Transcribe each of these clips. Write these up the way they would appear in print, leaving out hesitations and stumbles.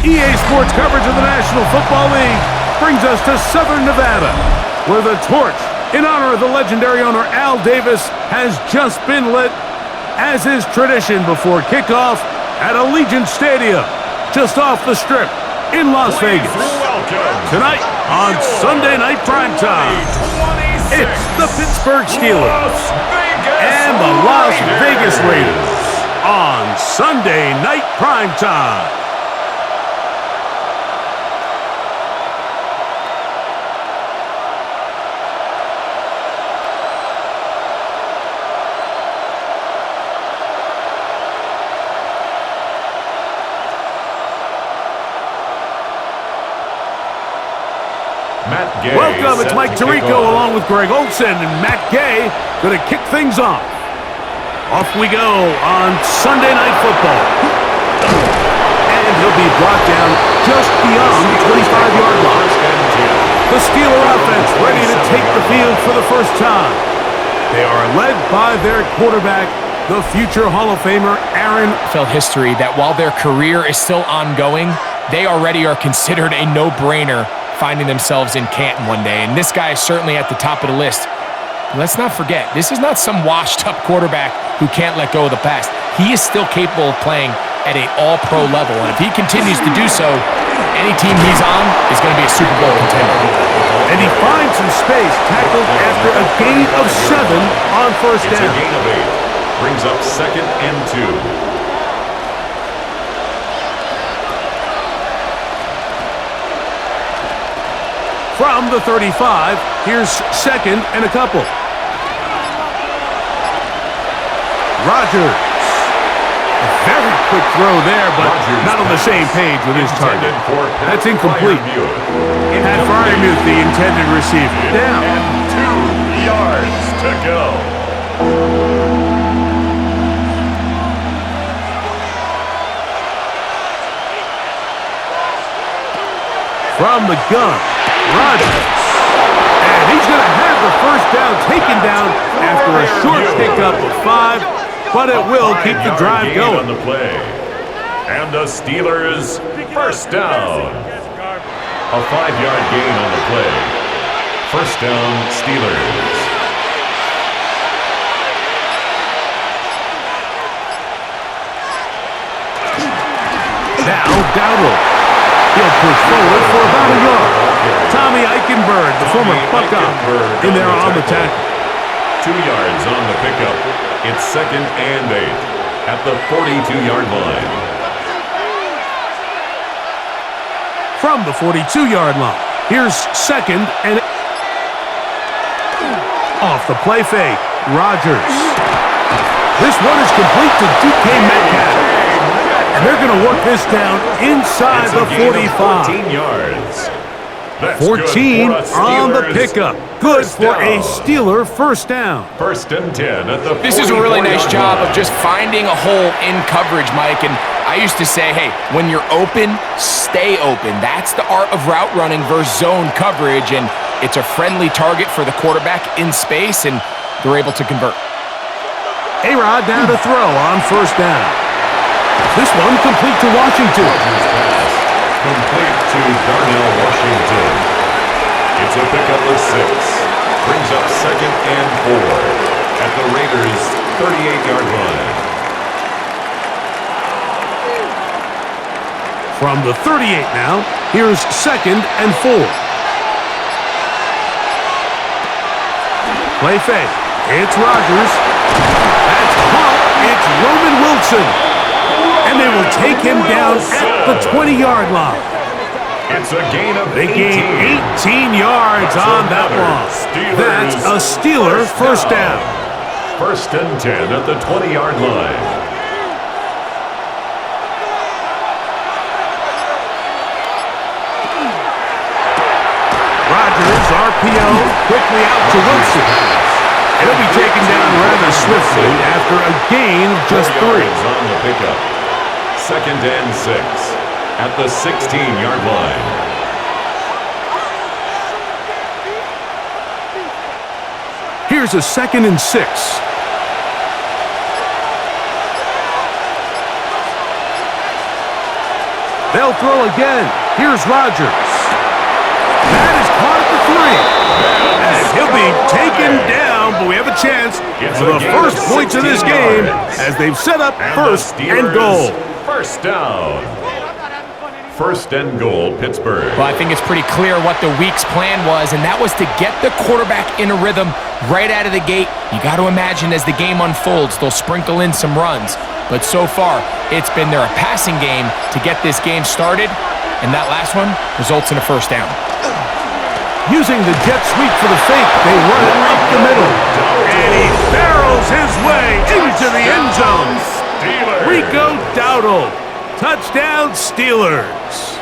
EA Sports coverage of the National Football League brings us to Southern Nevada, where the torch in honor of the legendary owner Al Davis has just been lit, as is tradition before kickoff at Allegiant Stadium, just off the Strip in Las Vegas. Tonight on Sunday Night Primetime, it's the Pittsburgh Steelers and the Las Vegas Raiders on Sunday Night Primetime. Welcome, it's Mike Tirico along with Greg Olsen, and Matt Gay going to kick things off. Off we go on Sunday Night Football. And he'll be brought down just beyond the 25-yard line. The Steeler offense ready to take the field for the first time. They are led by their quarterback, the future Hall of Famer, Aaron. NFL history that while their career is still ongoing, they already are considered a no-brainer finding themselves in Canton one day, and this guy is certainly at the top of the list. Let's not forget, this is not some washed-up quarterback who can't let go of the past. He is still capable of playing at an all-pro level, and if he continues to do so, any team he's on is going to be a Super Bowl contender. And he finds some space, tackled after a gain of 7 on first down. It's a gain of 8. Brings up 2nd and 2. From the 35, here's 2nd and a couple. Rodgers. A very quick throw there, but Rodgers not on the same page with his target. That's incomplete. Pat Fryermuth, the intended receiver. Down. And 2 yards to go. From the gun, Rodgers. And he's going to have the first down taken down after a short pickup of 5, but it will keep the drive going. On the play. And the Steelers first down. A 5-yard gain on the play. First down, Steelers. Now, Dowdle. He'll push forward for about a yard. Tommy Eichenberg, the former Buckeye, in there on the tackle. 2 yards on the pickup. It's 2nd and 8 at the 42-yard line. From the 42-yard line, here's 2nd and off the play fake, Rodgers. This one is complete to DK Metcalf. And they're going to work this down inside the 45. 14 yards. That's 14 on the pickup. Good for a down. Steeler first down. 1st and 10 at the 44-yard line. This is a really nice job of just finding a hole in coverage, Mike. And I used to say, hey, when you're open, stay open. That's the art of route running versus zone coverage. And it's a friendly target for the quarterback in space, and they're able to convert. A-Rod down to throw on first down. This one complete to Washington. Rodgers pass complete to Darnell Washington. It's a pickup of 6. Brings up 2nd and 4 at the Raiders' 38-yard line. From the 38 now, here's 2nd and 4. Play fake. It's Rodgers. That's caught. It's Roman Wilson. And they will take him down at the 20-yard line. It's a gain of 18. They gain 18 yards on that one. That's a Steeler first down. 1st and 10 at the 20-yard line. Rodgers, RPO, quickly out to Wilson. He'll be taken down rather swiftly after a gain of just 3. On the pickup. 2nd and 6 at the 16-yard line. Here's a 2nd and 6. They'll throw again. Here's Rodgers. That is caught at the 3. And he'll be taken down, but we have a chance for the first points of this game as they've set up first and goal. First down. First and goal, Pittsburgh. Well, I think it's pretty clear what the week's plan was, and that was to get the quarterback in a rhythm right out of the gate. You got to imagine as the game unfolds, they'll sprinkle in some runs. But so far, it's been their passing game to get this game started, and that last one results in a first down. Using the jet sweep for the fake, they run it up the middle. And he barrels his way into the end zone. Rico Dowdle. Touchdown, Steelers.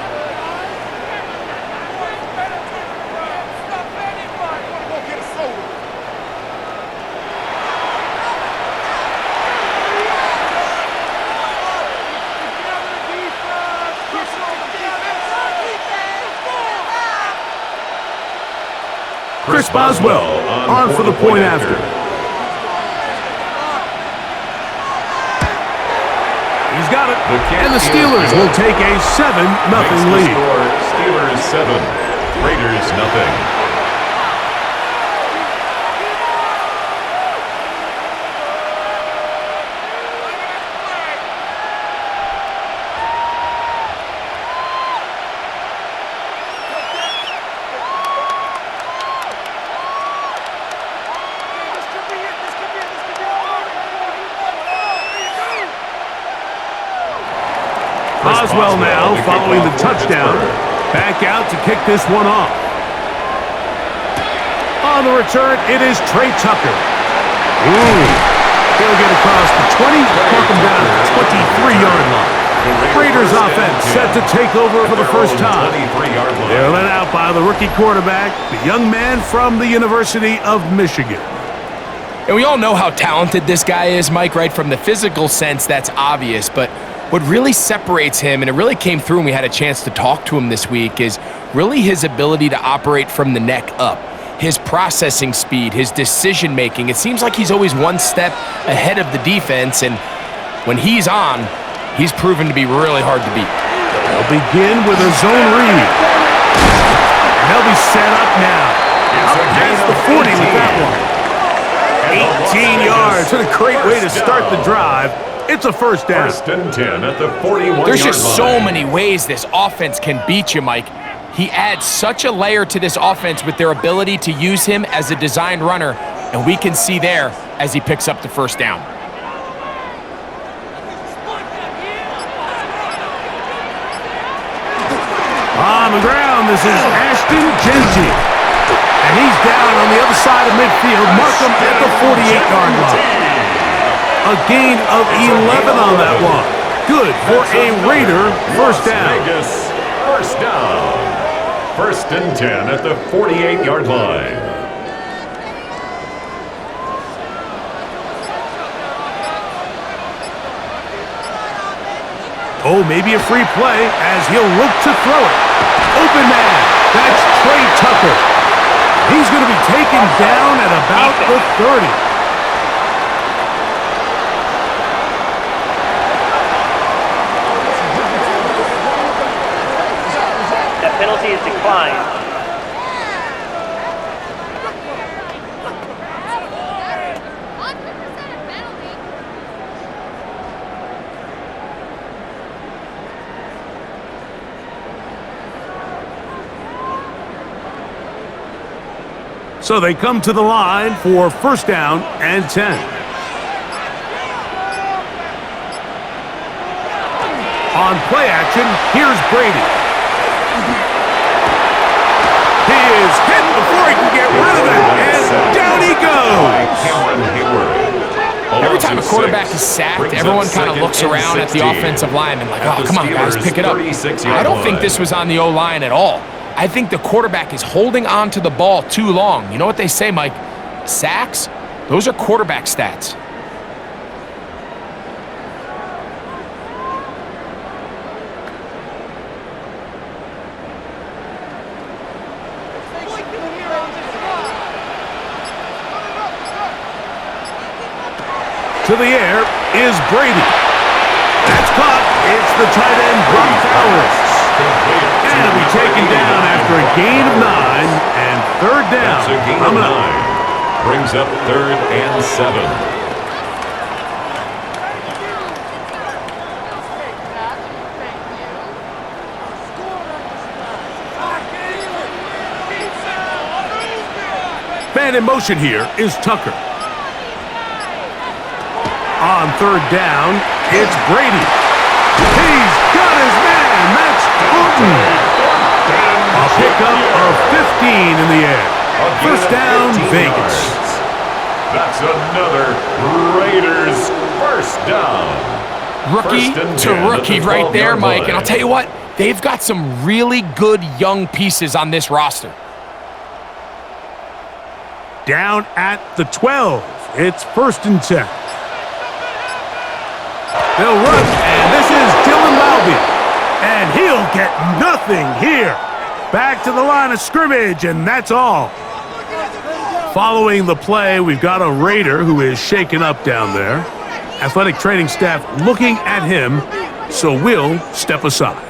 Chris Boswell on for the point after. He's got it, and the Steelers will take a 7-0 lead. Steelers 7, Raiders 0. Boswell now following the touchdown. Back out to kick this one off. On the return, it is Trey Tucker. Ooh. He'll get across the 20, mark him down at the 23-yard line. Raiders offense set to take over for the first time. They're led out by the rookie quarterback, the young man from the University of Michigan. And we all know how talented this guy is, Mike, right? From the physical sense, that's obvious, but what really separates him, and it really came through when we had a chance to talk to him this week, is really his ability to operate from the neck up. His processing speed, his decision-making. It seems like he's always one step ahead of the defense, and when he's on, he's proven to be really hard to beat. They'll begin with a zone read. And they'll be set up now. Up past the 40 with that one. 18 yards. What a great way to start the drive. It's a first down. First and 10 at the 41-yard line. There's just so many ways this offense can beat you, Mike. He adds such a layer to this offense with their ability to use him as a designed runner, and we can see there as he picks up the first down. On the ground, this is Ashton Genji. And he's down on the other side of midfield. Mark him at the 48-yard line. A gain of 11 on that one. Good for a Raider first down. Vegas first down. First and 10 at the 48-yard line. Oh, maybe a free play as he'll look to throw it. Open man. That's Trey Tucker. He's going to be taken down at about the 30. Penalty is declined. So they come to the line for first down and 10. On play action, here's Brady. He is hit before he can get rid of it, and down he goes. Every time a quarterback is sacked, everyone kind of looks around at the offensive lineman like, oh, come on, guys, pick it up. I don't think this was on the O-line at all. I think the quarterback is holding on to the ball too long. You know what they say, Mike? Sacks, those are quarterback stats. To the air is Brady. That's caught. It's the tight end, Brock Bowers. And it'll be taken down after a gain of 9 and third down. That's a gain of 9. Brings up 3rd and 7. Man in motion here is Tucker. On third down, it's Brady. He's got his man. That's Orton. A pickup of 15 in the air. First down, Vegas. That's another Raiders first down. Rookie to rookie right there, Mike. And I'll tell you what, they've got some really good young pieces on this roster. Down at the 12. It's 1st and 10. They'll run, and this is Dylan Malby. And he'll get nothing here. Back to the line of scrimmage, and that's all. Following the play, we've got a Raider who is shaken up down there. Athletic training staff looking at him, so we'll step aside.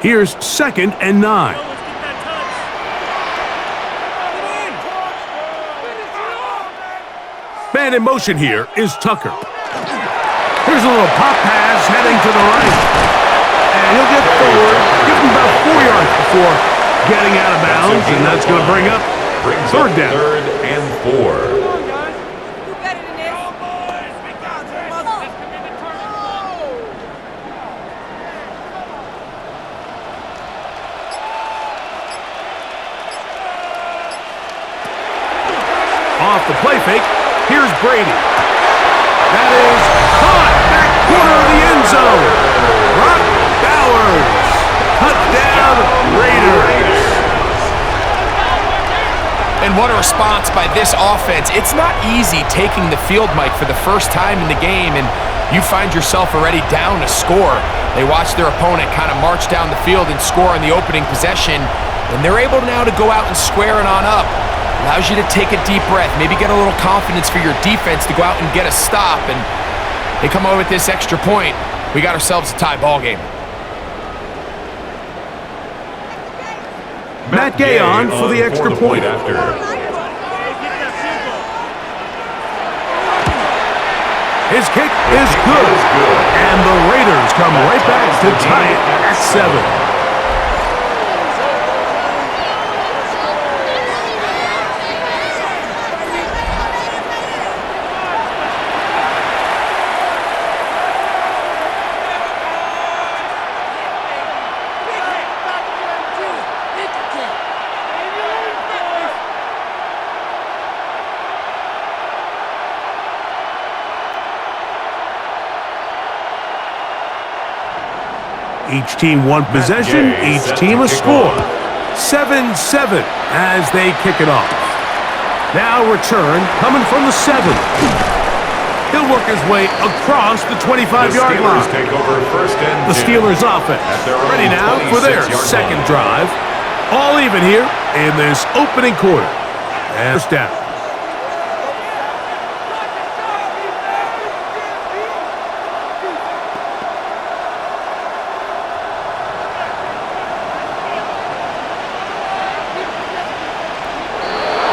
Here's 2nd and 9. Man in motion here is Tucker. Here's a little pop pass heading to the right. And he'll get forward, give him about 4 yards before getting out of bounds, and that's going to bring up 3rd down. 3rd and 4. Off the play fake, here's Brady. That is caught back corner of the end zone. Brock Bowers. Touchdown, Raiders. And what a response by this offense. It's not easy taking the field, Mike, for the first time in the game, and you find yourself already down to score. They watch their opponent kind of march down the field and score on the opening possession, and they're able now to go out and square it on up. Allows you to take a deep breath, maybe get a little confidence for your defense to go out and get a stop, and they come over with this extra point. We got ourselves a tie ball game. Matt Gay on for the extra point. After. His kick is good, and the Raiders come right back to tie it at 7. Each team one possession, each team a score. 7-7 as they kick it off. Now return coming from the 7. He'll work his way across the 25-yard line. Take over 1st and 10. The Steelers offense ready now for their second drive. All even here in this opening quarter. And first down.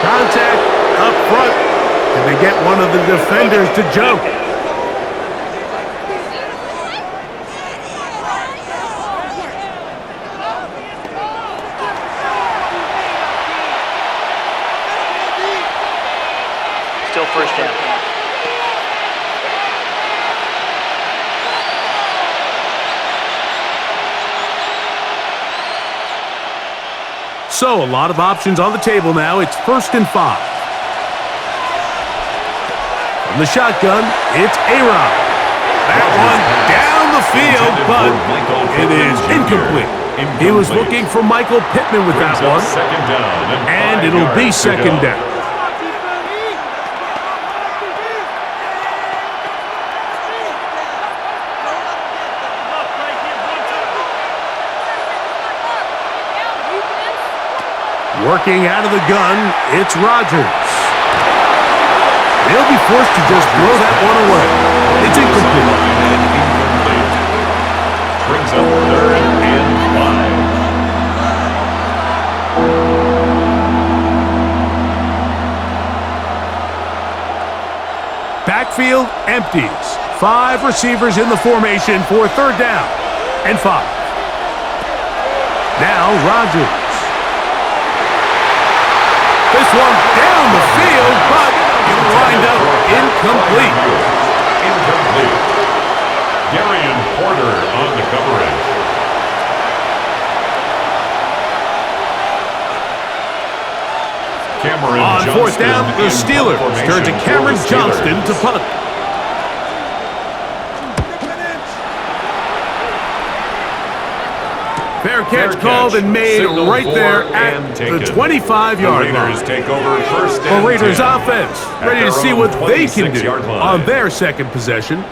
Contact up front. Did they get one of the defenders to jump? Still first down. So, a lot of options on the table now. It's 1st and 5. From the shotgun, it's A-Rod. That one down the field, but it is incomplete. He was looking for Michael Pittman with that one, and it'll be 2nd down. Working out of the gun, it's Rodgers. They'll be forced to just throw that one away. It's incomplete. Brings up 3rd and 5. Backfield empties. 5 receivers in the formation for 3rd down and 5. Now Rodgers. This one down the field, but it'll wind up incomplete. Incomplete. Darian Porter on the coverage. Cameron On 4th down, the Steelers turn to Cameron Johnston to punt. Fair catch called and made right there at the 25-yard line. Take over 1st The and Raiders 10 offense at ready to their see own what they can do 26-yard line. on their second possession.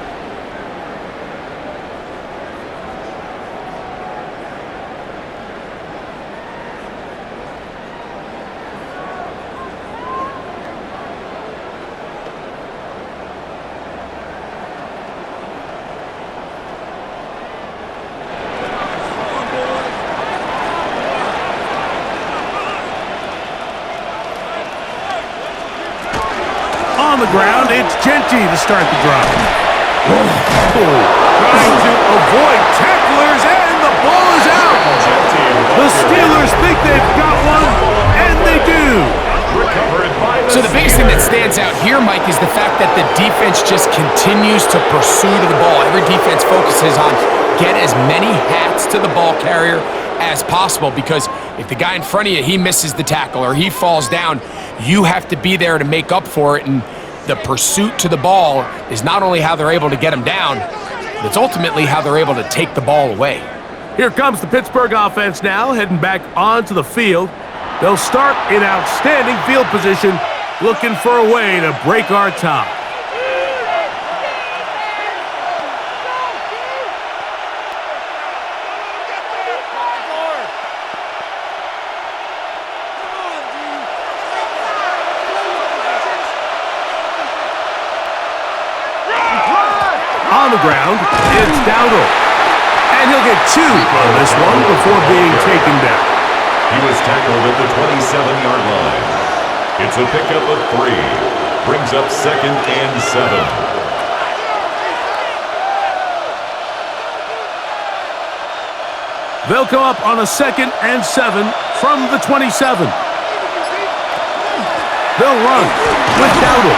On the ground, it's Genty to start the drive. Trying to avoid tacklers, and the ball is out. The Steelers think they've got one, and they do. So the biggest thing that stands out here, Mike, is the fact that the defense just continues to pursue to the ball. Every defense focuses on get as many hats to the ball carrier as possible, because if the guy in front of you, he misses the tackle or he falls down, you have to be there to make up for it. And the pursuit to the ball is not only how they're able to get him down, but it's ultimately how they're able to take the ball away. Here comes the Pittsburgh offense now, heading back onto the field. They'll start in outstanding field position, looking for a way to break our tie. On the ground, it's Dowdle. And he'll get 2 on this one before being taken down. He was tackled at the 27-yard line. It's a pickup of 3. Brings up 2nd and 7. They'll come up on a 2nd and 7 from the 27. They'll run with Dowdle.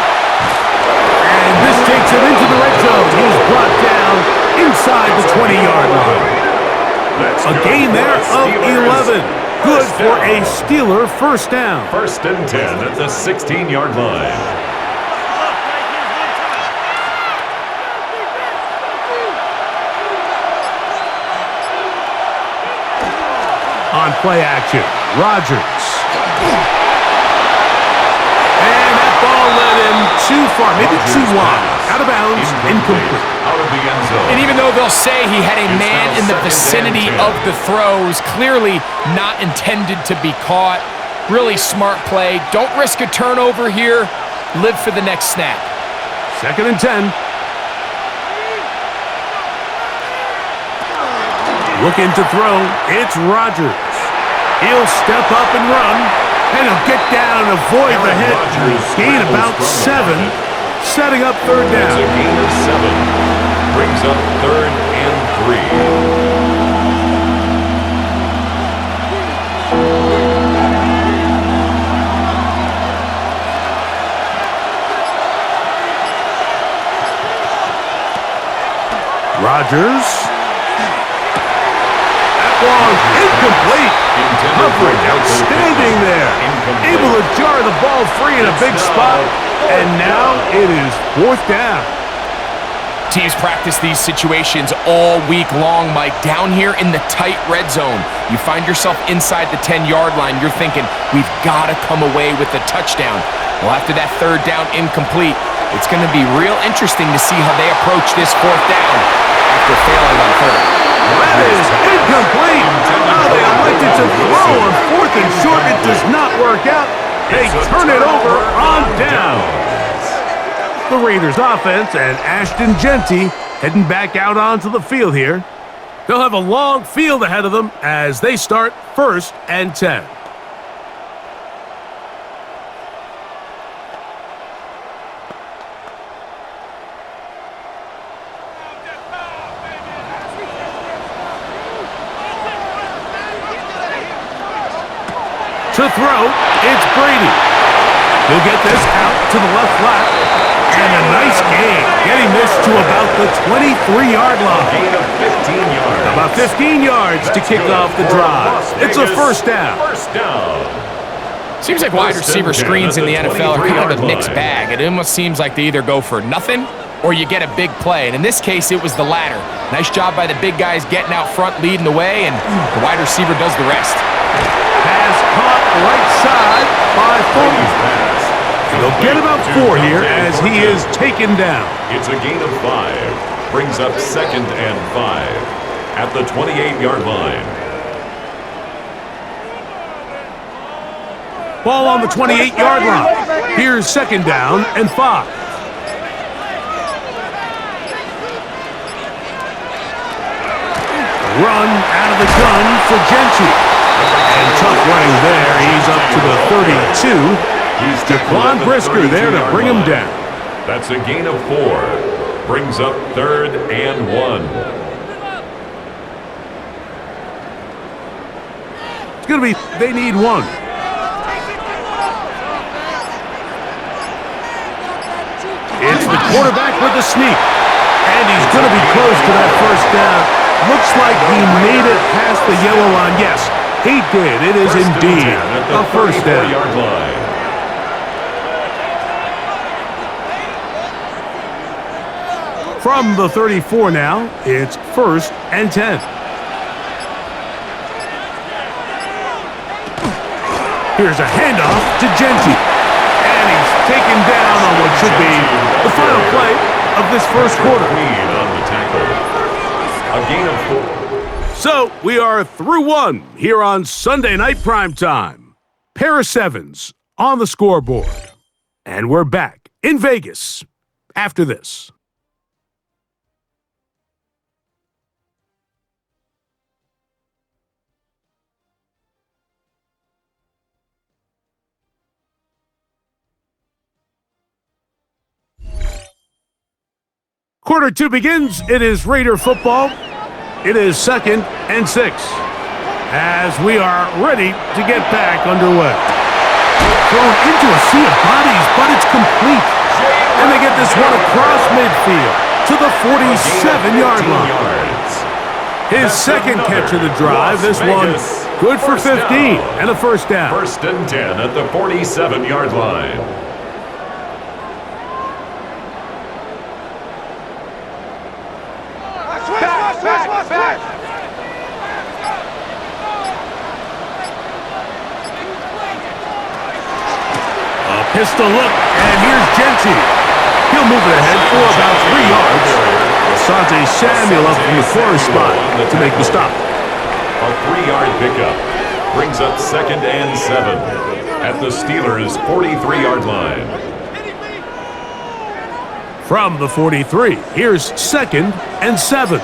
And this takes him into the red zone. He's brought down inside the 20-yard line. A gain there of 11. Good for a Steeler 1st down. 1st and 10 at the 16-yard line. On play action, Rodgers. And that ball led him too far, maybe too wide. Out of bounds, incomplete. Out of the end zone. And even though they'll say he had a man in the vicinity of the throws, clearly not intended to be caught. Really smart play. Don't risk a turnover here. Live for the next snap. 2nd and 10. Looking to throw, it's Rodgers. He'll step up and run, and he'll get down and avoid the hit. Gain about 7, setting up 3rd down. It's a gain of 7. Brings up 3rd and 3. Rodgers. Long, incomplete. Coverage outstanding there. Able to jar the ball free in a big spot. And now it is 4th down. Teams practice these situations all week long, Mike. Down here in the tight red zone, you find yourself inside the 10-yard line. You're thinking, we've got to come away with a touchdown. Well, after that 3rd down incomplete, it's going to be real interesting to see how they approach this 4th down after failing on 3rd. That is incomplete. Now they elected to throw on 4th and short. It does not work out. They turn it over on down. The Raiders offense and Ashton Genty heading back out onto the field here. They'll have a long field ahead of them as they start 1st and 10. To throw, it's Brady. He'll get this out to the left flat. And a nice gain, getting this to about the 23-yard line. Gain of 15 yards. About 15 yards to kick off the drive. It's a first down. First down. Seems like wide receiver screens in the NFL are kind of a mixed bag. It almost seems like they either go for nothing or you get a big play. And in this case, it was the latter. Nice job by the big guys getting out front, leading the way, and the wide receiver does the rest. Pass caught right side by Fulton. They'll get about 4 here as he is taken down. It's a gain of 5. Brings up 2nd and 5 at the 28-yard line. Ball on the 28-yard line. Here's 2nd down and 5. Run out of the gun for Genty. And tough running there. He's up to the 32. He's Jaquan Brisker there to bring him down. That's a gain of 4. Brings up 3rd and 1. It's going to be, they need 1. It's the quarterback with the sneak. And he's going to be close to that first down. Looks like he made it past the yellow line. Yes, he did. It is indeed a first down. From the 34 now, it's 1st and 10. Here's a handoff to Genty. And he's taken down on what should be the final play of this first quarter. A gain of 4. So, we are through 1 here on Sunday Night Primetime. Pair of 7s on the scoreboard. And we're back in Vegas after this. Quarter 2 begins. It is Raider football. It is 2nd and 6 as we are ready to get back underway. Thrown into a sea of bodies, but it's complete. And they get this one across midfield to the 47-yard line. His second catch of the drive. This one good for 15 and a first down. 1st and 10 at the 47-yard line. Pistol look, and here's Genty. He'll move it ahead for about 3 yards. Asante Samuel up from the corner spot to make the stop. A 3-yard pickup brings up 2nd and 7 at the Steelers' 43-yard line. From the 43, here's 2nd and 7.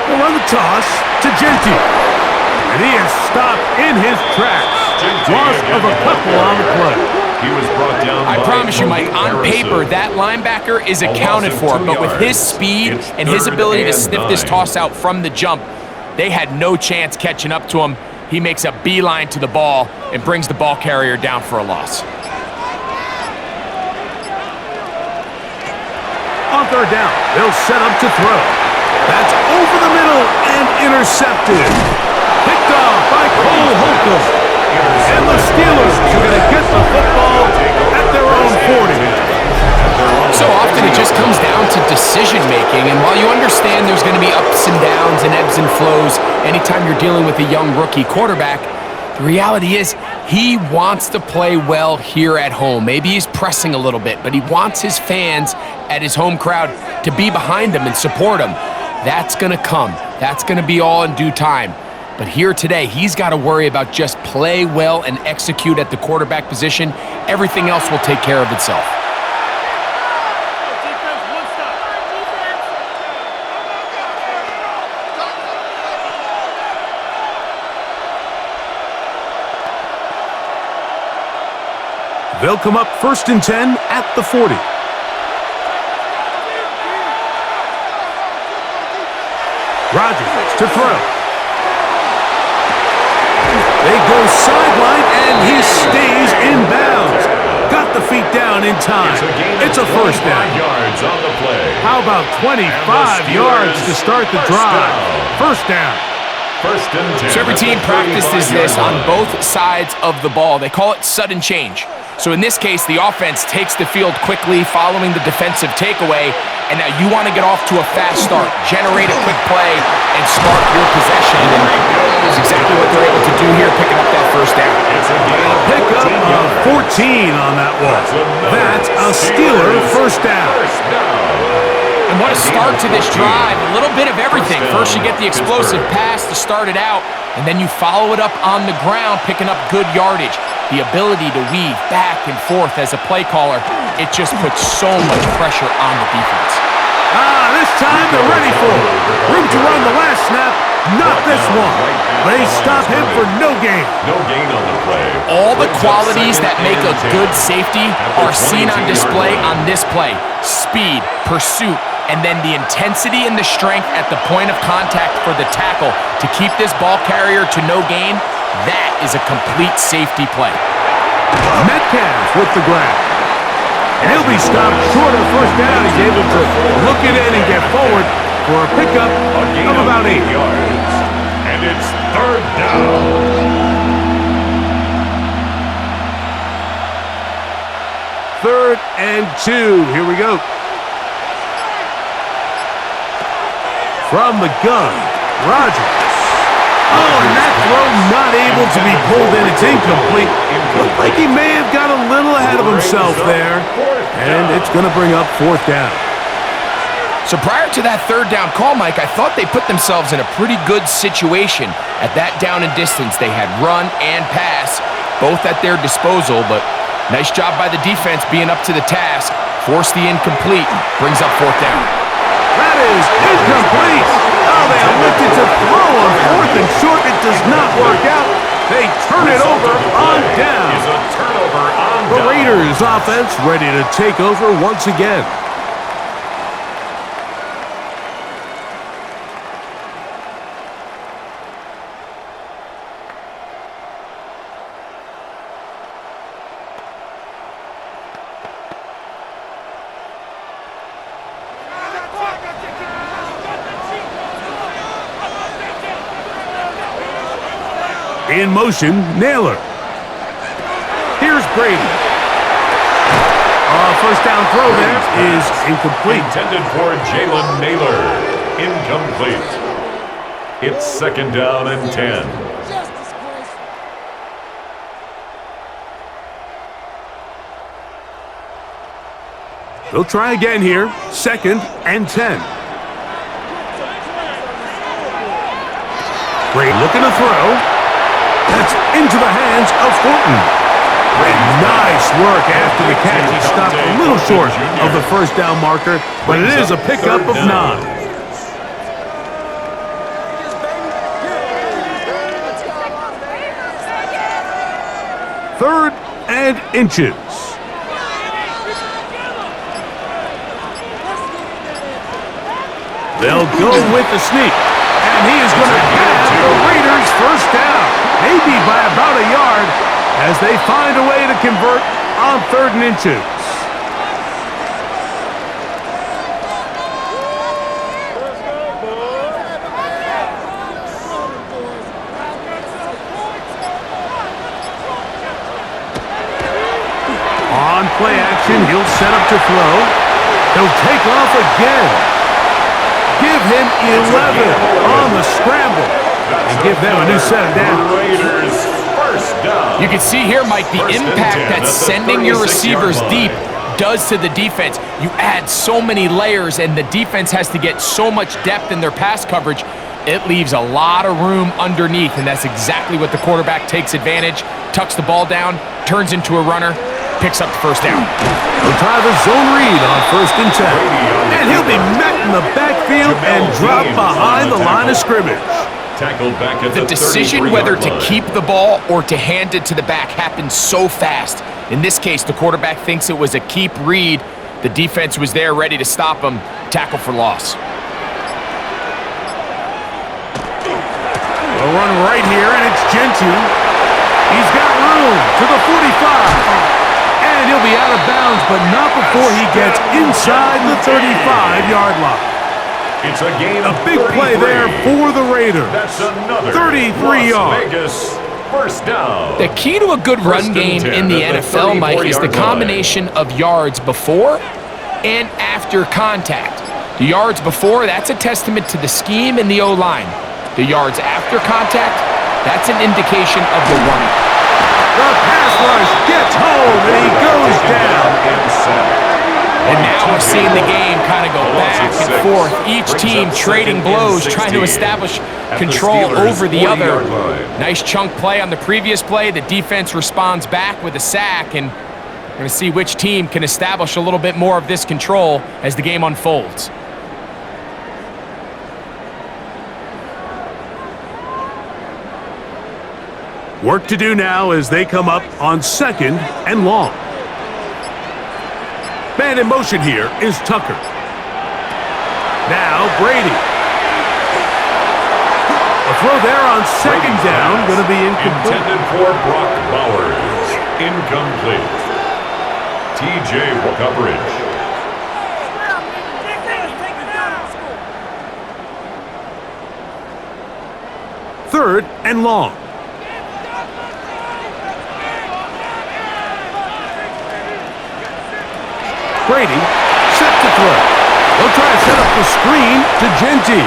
They'll run the toss to Genty. And he is stopped in his tracks. Loss of a couple on the play. He was brought down. I promise you, Mike, on paper, that linebacker is accounted for, but with his speed and his ability to sniff this toss out from the jump, they had no chance catching up to him. He makes a beeline to the ball and brings the ball carrier down for a loss. On 3rd down, they'll set up to throw. That's over the middle and intercepted. Picked off by Cole Holcomb. And the Steelers are going to get the football at their own 40. So often it just comes down to decision-making, and while you understand there's going to be ups and downs and ebbs and flows anytime you're dealing with a young rookie quarterback, the reality is He wants to play well here at home. Maybe he's pressing a little bit, but he wants his fans at his home crowd to be behind him and support him. That's going to come. That's going to be all in due time. But here today, he's got to worry about just play well and execute at the quarterback position. Everything else will take care of itself. They'll come up 1st and 10 at the 40. Rodgers to throw. They go sideline, and he stays in bounds. Got the feet down in time. It's a first down. Yards on the play. How about 25 yards to start the drive? First down. 1st and 10. So every team practices this on both sides of the ball. They call it sudden change. So in this case, the offense takes the field quickly following the defensive takeaway, and now you want to get off to a fast start, generate a quick play, and spark your possession. And that's exactly what they're able to do here, picking up that first down. A pickup of 14 on that one. That's a Steeler first down. And what a start to this drive. A little bit of everything. First, you get the explosive pass to start it out, and then you follow it up on the ground, picking up good yardage. The ability to weave back and forth as a play caller, it just puts so much pressure on the defense. This time they're ready for it. Room to run the last snap. Not this one. They stop him for no gain. No gain on the play. All the qualities that make a good safety are seen on display on this play. Speed, pursuit, and then the intensity and the strength at the point of contact for the tackle to keep this ball carrier to no gain. That is a complete safety play. Metcalf with the grab. And he'll be stopped short of first down. He's able to look it in and get forward for a pickup of about 8 yards. And it's 3rd down. 3rd and 2. Here we go. From the gun, Rodgers. Oh, and that throw not able to be pulled in. It's incomplete. Looked like he may have got a little ahead of himself there. And it's going to bring up 4th down. So prior to that 3rd down call, Mike, I thought they put themselves in a pretty good situation at that down and distance. They had run and pass, both at their disposal, but nice job by the defense being up to the task. Forced the incomplete, brings up 4th down. That is incomplete. Oh, they elected to throw on 4th and short. It does not work out. They turn it over on down. The Raiders offense ready to take over once again. In motion, Naylor. Here's Brady. First down throw there is incomplete. Intended for Jalen Naylor. Incomplete. It's 2nd down and 10. They'll try again here. 2nd and 10. Brady looking to throw. That's into the hands of Thornton. Nice work after the catch. He stopped a little short of the first down marker, but it is a pickup of 9. 3rd and inches. They'll go with the sneak, and he is going to have the Raiders first down, maybe by about a yard, as they find a way to convert on 3rd and inches. On play action, he'll set up to throw. He'll take off again. Give him 11 on the scramble and give them a new set of downs. Raiders first down. You can see here, Mike, the First and impact 10 that at the sending your 36-yard receivers line. deep does to the defense. You add so many layers, and the defense has to get so much depth in their pass coverage. It leaves a lot of room underneath, and that's exactly what the quarterback takes advantage, tucks the ball down, turns into a runner, picks up the first down. They'll try the zone read on 1st and 10. And he'll be met in the backfield and dropped behind the line of scrimmage. Tackled back at The decision 33-yard whether to line. keep the ball or to hand it to the back happens so fast. In this case, the quarterback thinks it was a keep read. The defense was there ready to stop him. Tackle for loss. A run right here, and it's Gentoo. He's got room to the 45. And he'll be out of bounds, but not before he gets inside the 35-yard line. It's a gain A of big 33. play there for the Raiders. That's another 33 Las yards. Vegas first down. The key to a good run First and game 10 in the at the NFL, Mike, is the 34-yard line. combination of yards before and after contact. The yards before, that's a testament to the scheme and the O-line. The yards after contact, that's an indication of the running. The pass rush gets home, and he goes down. And now we're seeing the game kind of go back and forth. Each team trading blows, trying to establish control over the other. Nice chunk play on the previous play. The defense responds back with a sack, and we're going to see which team can establish a little bit more of this control as the game unfolds. Work to do now as they come up on 2nd and long. Man in motion here is Tucker. Now Brady. A throw there on 2nd down, going to be incomplete. Intended for Brock Bowers. Incomplete. TJ coverage. Third and long. Brady set to throw. They'll try to set up the screen to Gentoo.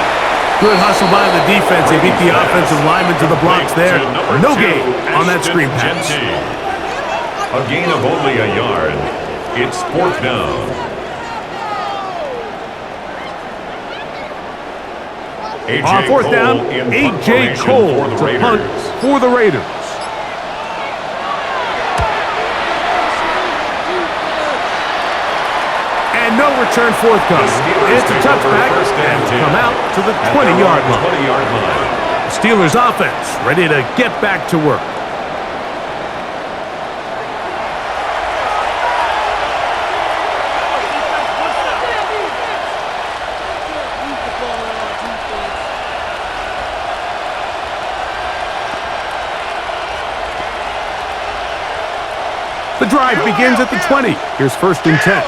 Good hustle by the defense. They beat the offensive lineman to the blocks there. No gain on that screen pass. A gain of only a yard. It's 4th down. On 4th down, A.J. Cole to punt for the Raiders. And no return forthcoming. It's a touchback and will come out to the 20-yard line. Steelers offense ready to get back to work. The drive begins at the 20. Here's 1st and 10.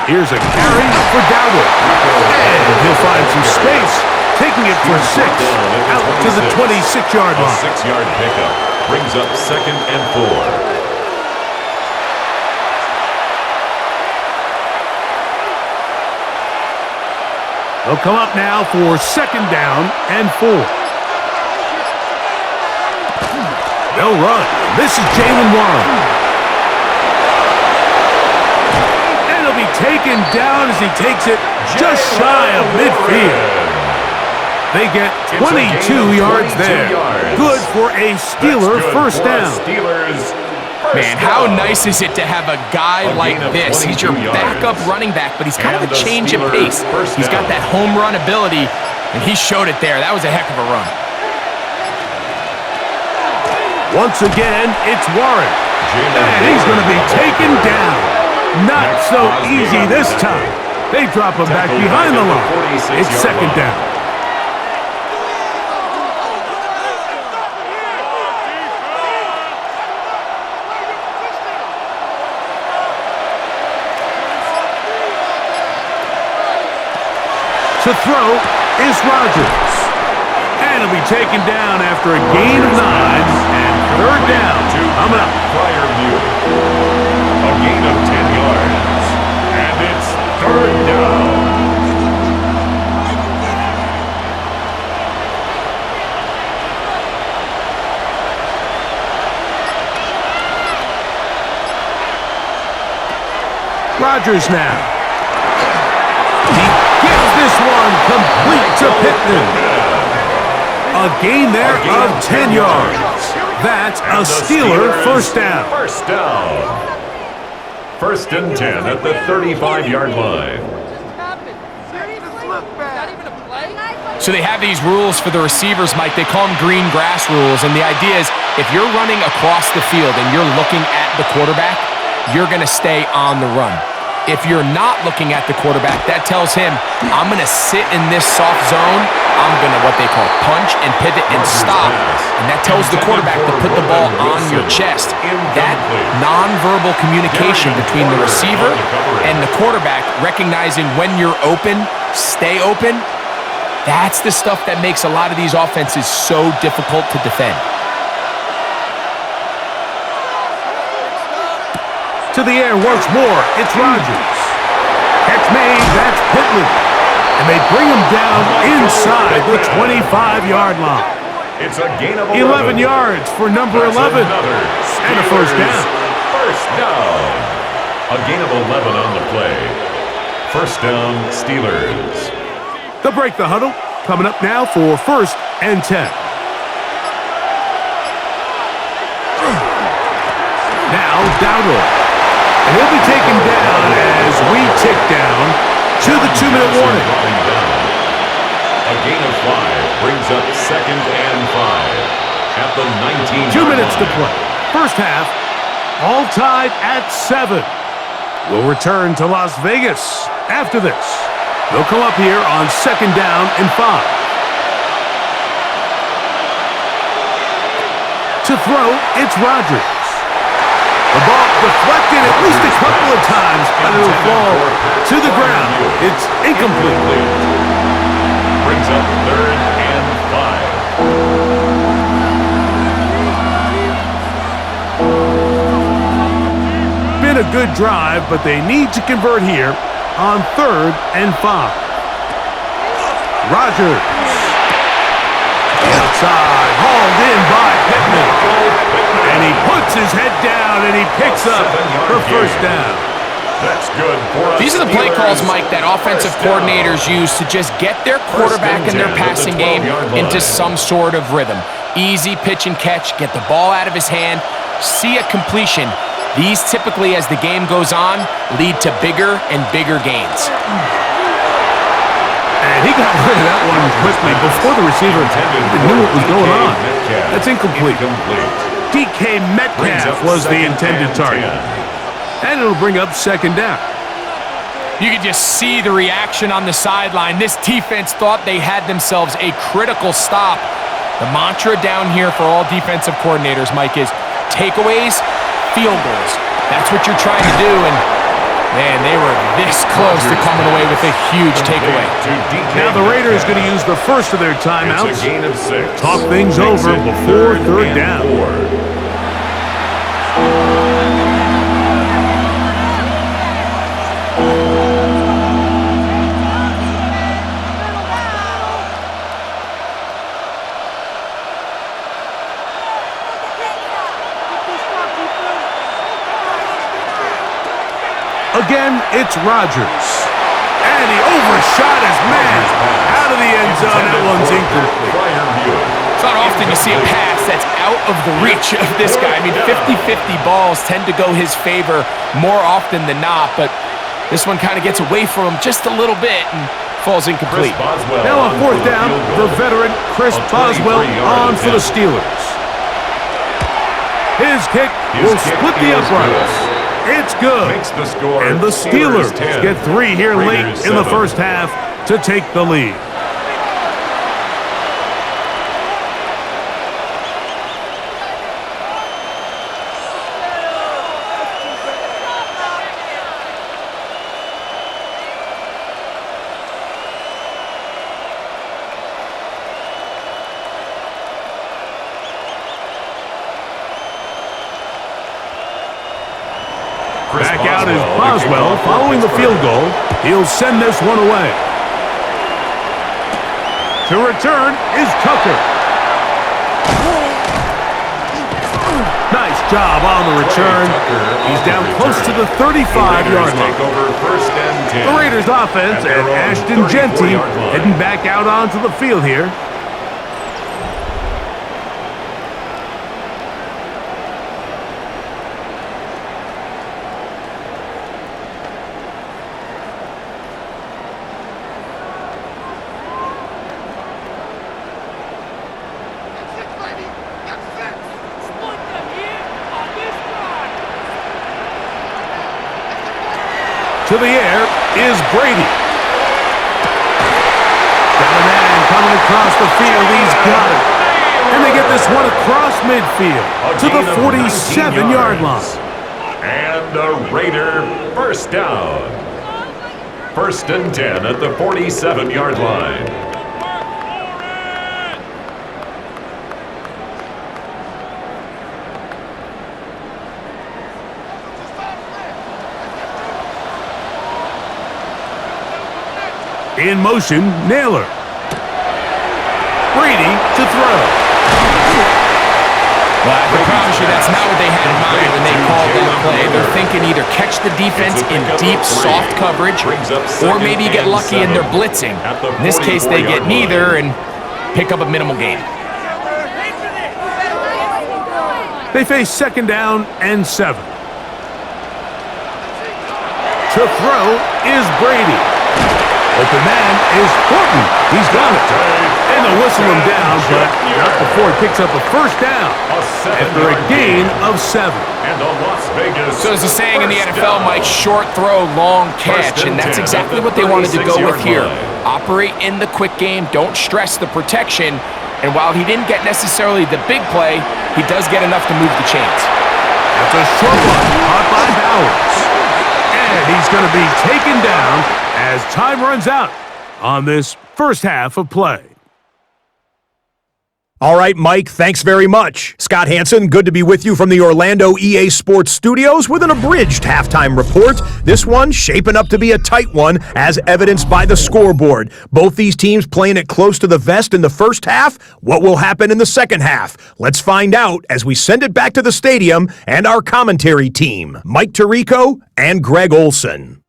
Here's a carry for Dowdle. And he'll find some space, taking it for 6 out to the 26-yard A line. 6-yard pickup brings up 2nd and 4. They'll come up now for 2nd down and 4. They'll run. This is Jalen Warren. And he'll be taken down as he takes it just shy of midfield. They get 22 yards there. Good for a Steeler first down. Man, how nice is it to have a guy like this? He's your backup running back, but he's kind of a change of pace. He's got that home run ability, and he showed it there. That was a heck of a run. Once again, it's Warren. And he's going to be taken down. Not so easy this time. They drop him back behind the line. It's 2nd down. To throw is Rodgers. And he'll be taken down after a gain of 9 and 3rd down. Coming up. A gain of 10 yards. And it's 3rd down. Rodgers now. He gets this one complete to Pittman. A gain there of 10 yards. That's a Steeler first down. First down. First and 10 at the 35-yard line. So they have these rules for the receivers, Mike. They call them green grass rules. And the idea is if you're running across the field and you're looking at the quarterback, you're going to stay on the run. If you're not looking at the quarterback, that tells him, I'm going to sit in this soft zone. I'm going to what they call punch and pivot and stop. And that tells the quarterback to put the ball on your chest. That nonverbal communication between the receiver and the quarterback, recognizing when you're open, stay open, that's the stuff that makes a lot of these offenses so difficult to defend. To the air once more, it's Rodgers. Catch made, that's Pittman. And they bring him down inside the 25-yard line. It's a gain of 11 yards for number 11. And a first down. First down. A gain of 11 on the play. First down, Steelers. They'll break the huddle. Coming up now for first and 10. Now Dowdle. And he'll be taken down as we tick down to the 2-minute warning. A gain of 5 brings up second and 5 at the 19. 2 minutes to play. First half, all tied at 7. We'll return to Las Vegas after this. They'll come up here on second down and 5. To throw, it's Rodgers. The ball deflected at least a couple of times, but it'll fall to the ground. It's incomplete. Brings up third and 5. Been a good drive, but they need to convert here on third and 5. Rodgers. Outside, hauled in by Pittman. And he puts his head down and he picks up the first down. That's good for These are the play calls, Mike, that offensive coordinators use to just get their quarterback and their passing game into some sort of rhythm. Easy pitch and catch, get the ball out of his hand, see a completion. These typically, as the game goes on, lead to bigger and bigger gains. And he got rid of that one quickly before the receiver even knew what was going on. That's incomplete. DK Metcalf was the intended target. And it'll bring up second down. You could just see the reaction on the sideline. This defense thought they had themselves a critical stop. The mantra down here for all defensive coordinators, Mike, is takeaways, field goals. That's what you're trying to do, and man, they were this close to coming away with a huge takeaway. Now the Raiders going to use the first of their timeouts. It's a gain of 6. Talk things over before third down. 4. Again, it's Rodgers. And he overshot his man out of the end zone. That one's incomplete. It's not often you see a pass that's out of the reach of this guy. I mean, 50-50 balls tend to go his favor more often than not, but this one kind of gets away from him just a little bit and falls incomplete. Now on fourth down, the veteran Chris Boswell on for the Steelers. His kick will split the uprights. It's good. And the Steelers get 3 here late in the first half to take the lead. Back out is Boswell following the field goal. He'll send this one away. To return is Tucker. Nice job on the return. He's down close to the 35-yard line. The Raiders offense and Ashton Genty heading back out onto the field here. To the air is Brady. Got a man coming across the field. He's got it. And they get this one across midfield to the 47-yard line. And a Raider first down. 1st and 10 at the 47-yard line. In motion, Naylor. Brady to throw. Well, I can promise you that's not what they had in mind when they called that play. They're thinking either catch the defense in deep, soft coverage, or maybe get lucky and they're blitzing. In this case, they get neither and pick up a minimal gain. They face 2nd down and 7. To throw is Brady. Open man is Horton. He's got it. And they'll whistle him down, but not before he picks up a first down after a gain of 7. So there's a saying in the NFL, Mike, short throw, long catch, and that's exactly what they wanted to go with here. Operate in the quick game, don't stress the protection, and while he didn't get necessarily the big play, he does get enough to move the chains. That's a short one, caught by Bowers. And he's going to be taken down as time runs out on this first half of play. All right, Mike, thanks very much. Scott Hansen, good to be with you from the Orlando EA Sports Studios with an abridged halftime report. This one shaping up to be a tight one, as evidenced by the scoreboard. Both these teams playing it close to the vest in the first half. What will happen in the second half? Let's find out as we send it back to the stadium and our commentary team, Mike Tirico and Greg Olson.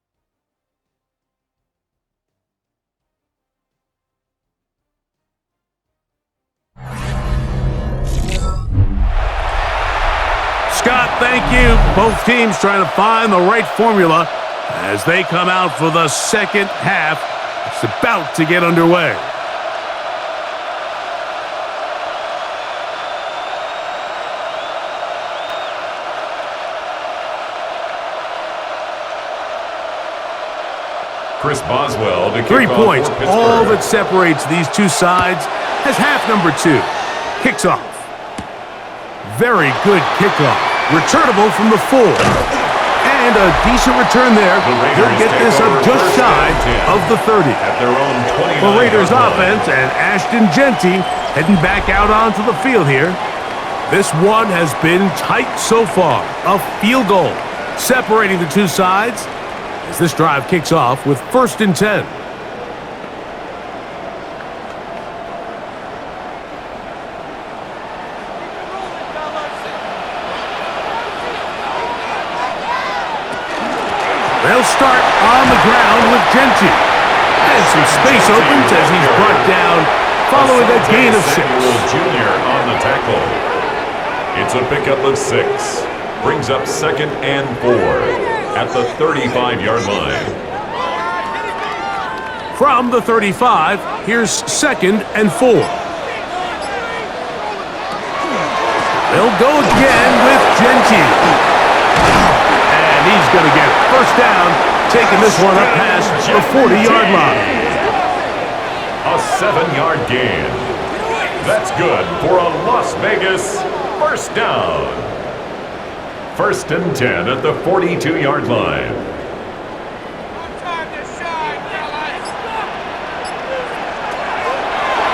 Scott, thank you. Both teams trying to find the right formula as they come out for the second half. It's about to get underway. Chris Boswell to kick 3 off points. for Pittsburgh. All that separates these two sides has half number 2. Kicks off. Very good kickoff. Returnable from the 4. And a decent return there. He'll get this up just shy of the 30. At their own 29. The Raiders offense and Ashton Genty heading back out onto the field here. This one has been tight so far. A field goal separating the two sides as this drive kicks off with 1st and 10. They'll start on the ground with Genty. And some space opens as he's brought down following a gain of 6. Junior on the tackle. It's a pickup of 6. Brings up 2nd and 4 at the 35-yard line. From the 35, here's 2nd and 4. They'll go again with Genty. And he's going to get first down, taking this one up past the 40-yard line. A 7-yard gain. That's good for a Las Vegas first down. 1st and 10 at the 42-yard line.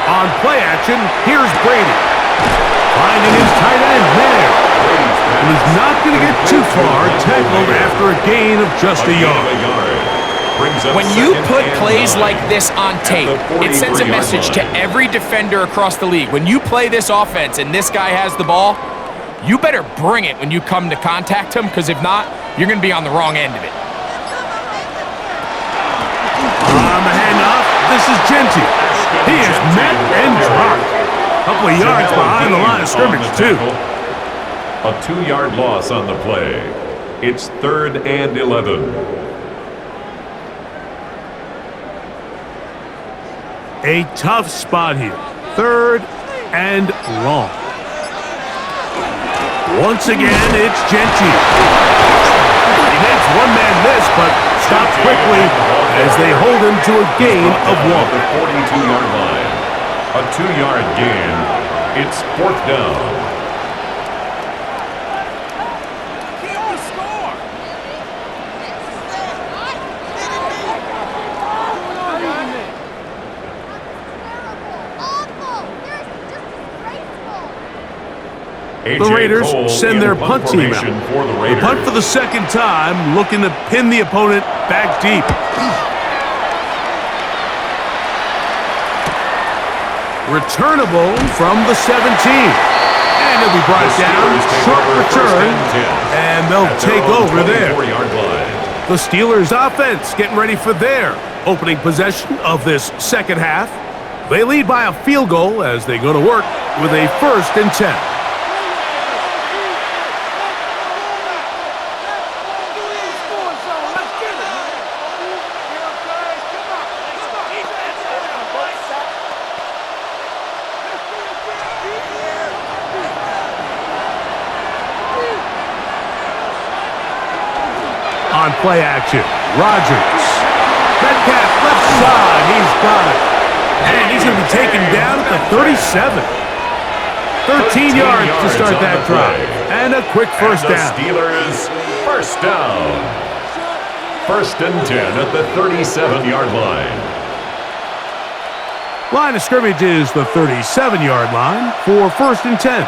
On play action, here's Brady. Finding his tight end there. And he's not going to get too far, tackled after a gain of just a yard. When you put plays like this on tape, it sends a message to every defender across the league. When you play this offense and this guy has the ball, you better bring it when you come to contact him, because if not, you're going to be on the wrong end of it. On the handoff, this is Genty. He is met and dropped. A couple of yards behind the line of scrimmage, too. A 2-yard loss on the play. It's 3rd and 11. A tough spot here. 3rd and long. Once again, it's Genty. He makes one-man miss, but stopped quickly as they hold him to a gain of 1. The 42-yard line. A 2-yard gain. It's 4th down. The Raiders send their punt team out. The punt for the second time, looking to pin the opponent back deep. Returnable from the 17. And he'll be brought down. Short return. And they'll take over there. The Steelers offense getting ready for their opening possession of this second half. They lead by a field goal as they go to work with a 1st and 10. On play action, Rodgers. Metcalf left side, he's got it. And he's going to be taken down at the 37. 13 yards to start that drive. And a quick first down. Steelers first down. 1st and 10 at the 37-yard line. Line of scrimmage is the 37-yard line for 1st and 10.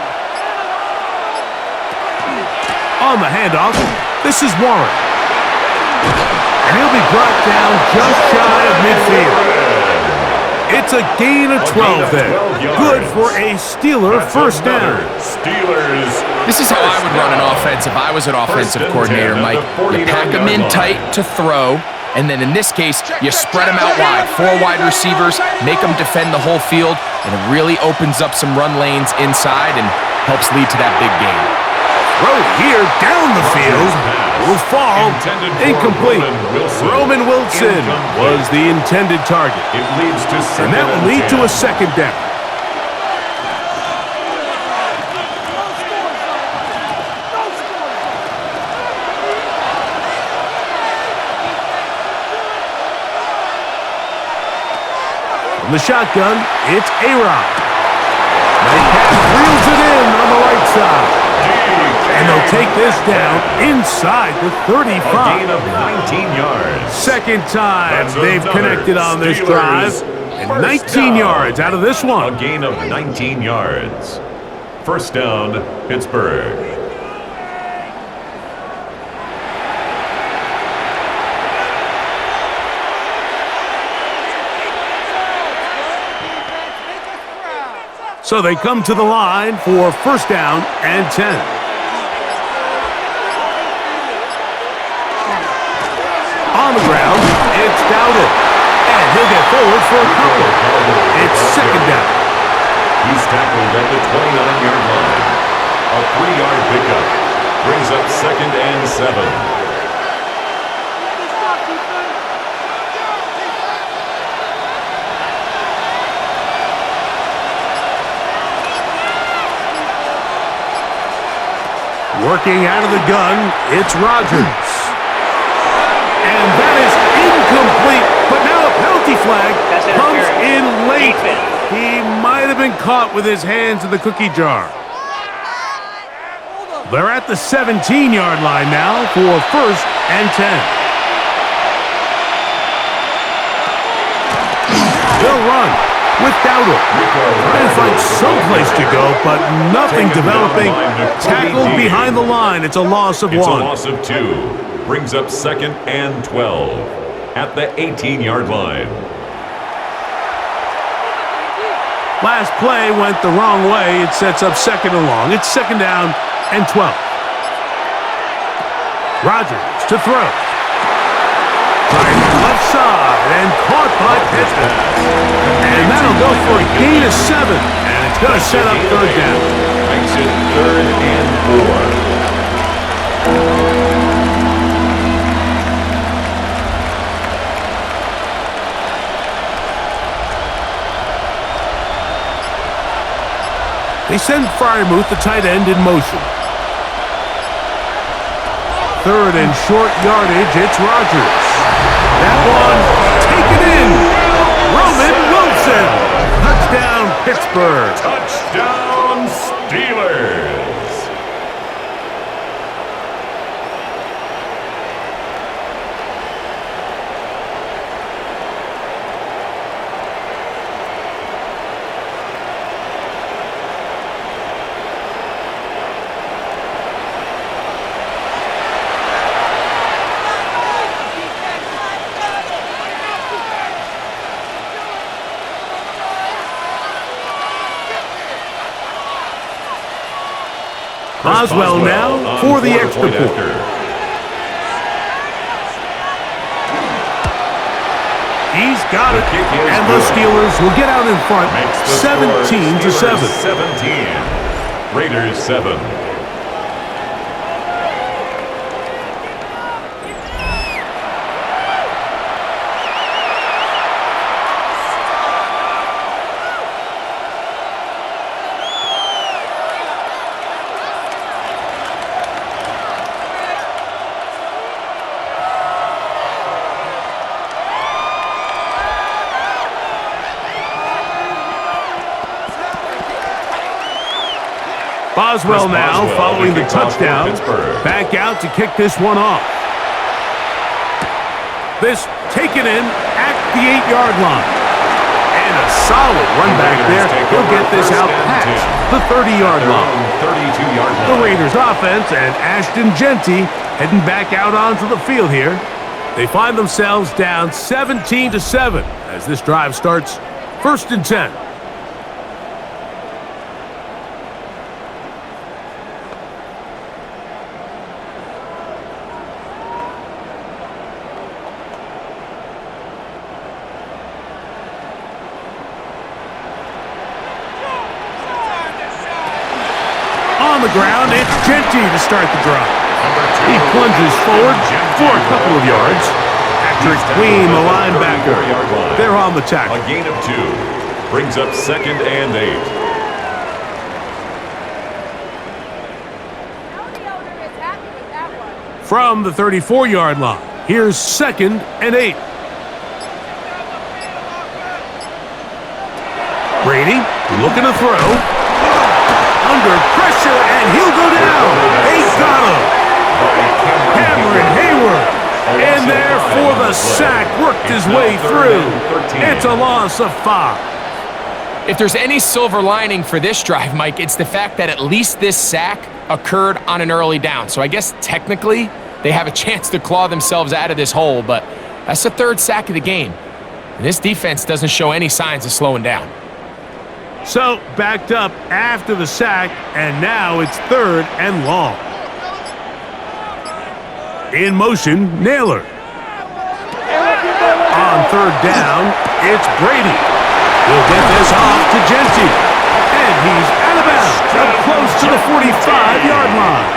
On the handoff, this is Warren. And he'll be brought down just shy of midfield. It's a gain of 12 there. Good for a Steeler first down. This is how I would run an offense if I was an offensive coordinator, Mike. You pack them in tight to throw, and then in this case, you spread them out wide. 4 wide receivers, make them defend the whole field, and it really opens up some run lanes inside and helps lead to that big gain. Throw here down the field will fall incomplete. Roman Wilson was the intended target. And that will lead to a 2nd down. From the shotgun, it's A-Rod. Metcalf reels it in on the right side. And they'll take this down inside the 35. A gain of 19 yards. Second time they've connected on this drive. And 19 yards out of this one. A gain of 19 yards. 1st down, Pittsburgh. So they come to the line for 1st down and 10. On the ground, it's Dowdle. And he'll get forward for a couple. It's 2nd down. He's tackled at the 29-yard line. A 3-yard pickup. Brings up 2nd and 7. Working out of the gun, it's Rodgers. And that is incomplete, but now a penalty flag comes in late. He might have been caught with his hands in the cookie jar. They're at the 17-yard line now for 1st and 10. They'll run with Dowdle. Trying to find someplace to go, but nothing developing. Tackled behind the line. It's a loss of 1. It's a loss of 2. Brings up 2nd and 12 at the 18-yard line. Last play went the wrong way. It sets up second and long. It's second down and 12. Rodgers to throw. Trying left side and caught by Pittsburgh. And that'll go for a gain of 7. And it's going to set up third down. Makes it third and 4. They send Freiermuth, the tight end, in motion. Third and short yardage, it's Rodgers. That one taken in. Roman Wilson. Touchdown, Pittsburgh. Touchdown, Steelers. Boswell now for the extra point. He's got it, and the Steelers will get out in front, 17-7. 17. Raiders 7. Boswell now following the touchdown. Back out to kick this one off. This taken in at the 8-yard line. And a solid run back there. He'll get this out past the 30-yard line. 32-yard line. The Raiders offense and Ashton Genty heading back out onto the field here. They find themselves down 17-7 as this drive starts first and 10. On the ground, it's Genty to start the drive. He plunges forward for a couple of yards. Patrick Queen, the linebacker, they're on the tackle. A gain of 2 brings up second and 8. From the 34-yard line, here's second and 8. Brady looking to throw. Under pressure, and he'll go down. They got him. Cameron Hayward in there for the sack. Worked his way through. It's a loss of 5. If there's any silver lining for this drive, Mike, it's the fact that at least this sack occurred on an early down. So I guess technically they have a chance to claw themselves out of this hole, but that's the 3rd sack of the game. And this defense doesn't show any signs of slowing down. So, backed up after the sack, and now it's 3rd and long. In motion, Naylor. On 3rd down, it's Brady. He'll get this off to Genty. And he's out of bounds, up close to the 45-yard line.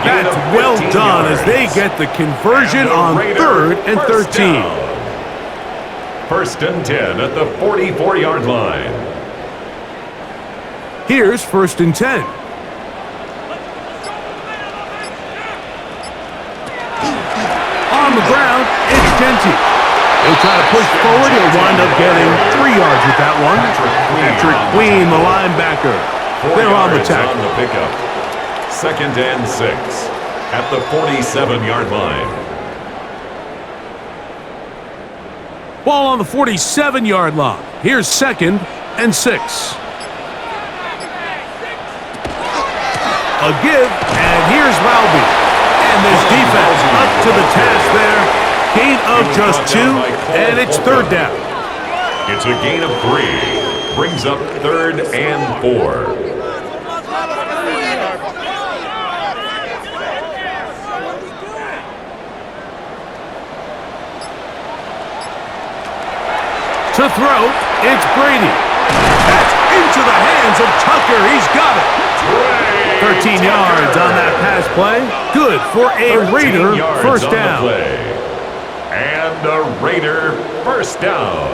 That's well done as they get the conversion on 3rd and 13. First and 10 at the 44-yard line. Here's first and 10. On the ground, it's Genty. He'll try to push forward. He'll wind up getting 3 yards with that one. Patrick Queen, the linebacker. They're on the tackle. On the pickup. Second and 6 at the 47-yard line. Ball on the 47-yard line. Here's second and 6. A give, and here's Malby. And this defense up to the task there. Gain of just 2, and it's 3rd down. It's a gain of 3. brings up 3rd and 4. To throw, it's Brady. That's into the hands of Tucker. He's got it. 13 yards on that pass play. Good for a Raider first down. And a Raider first down.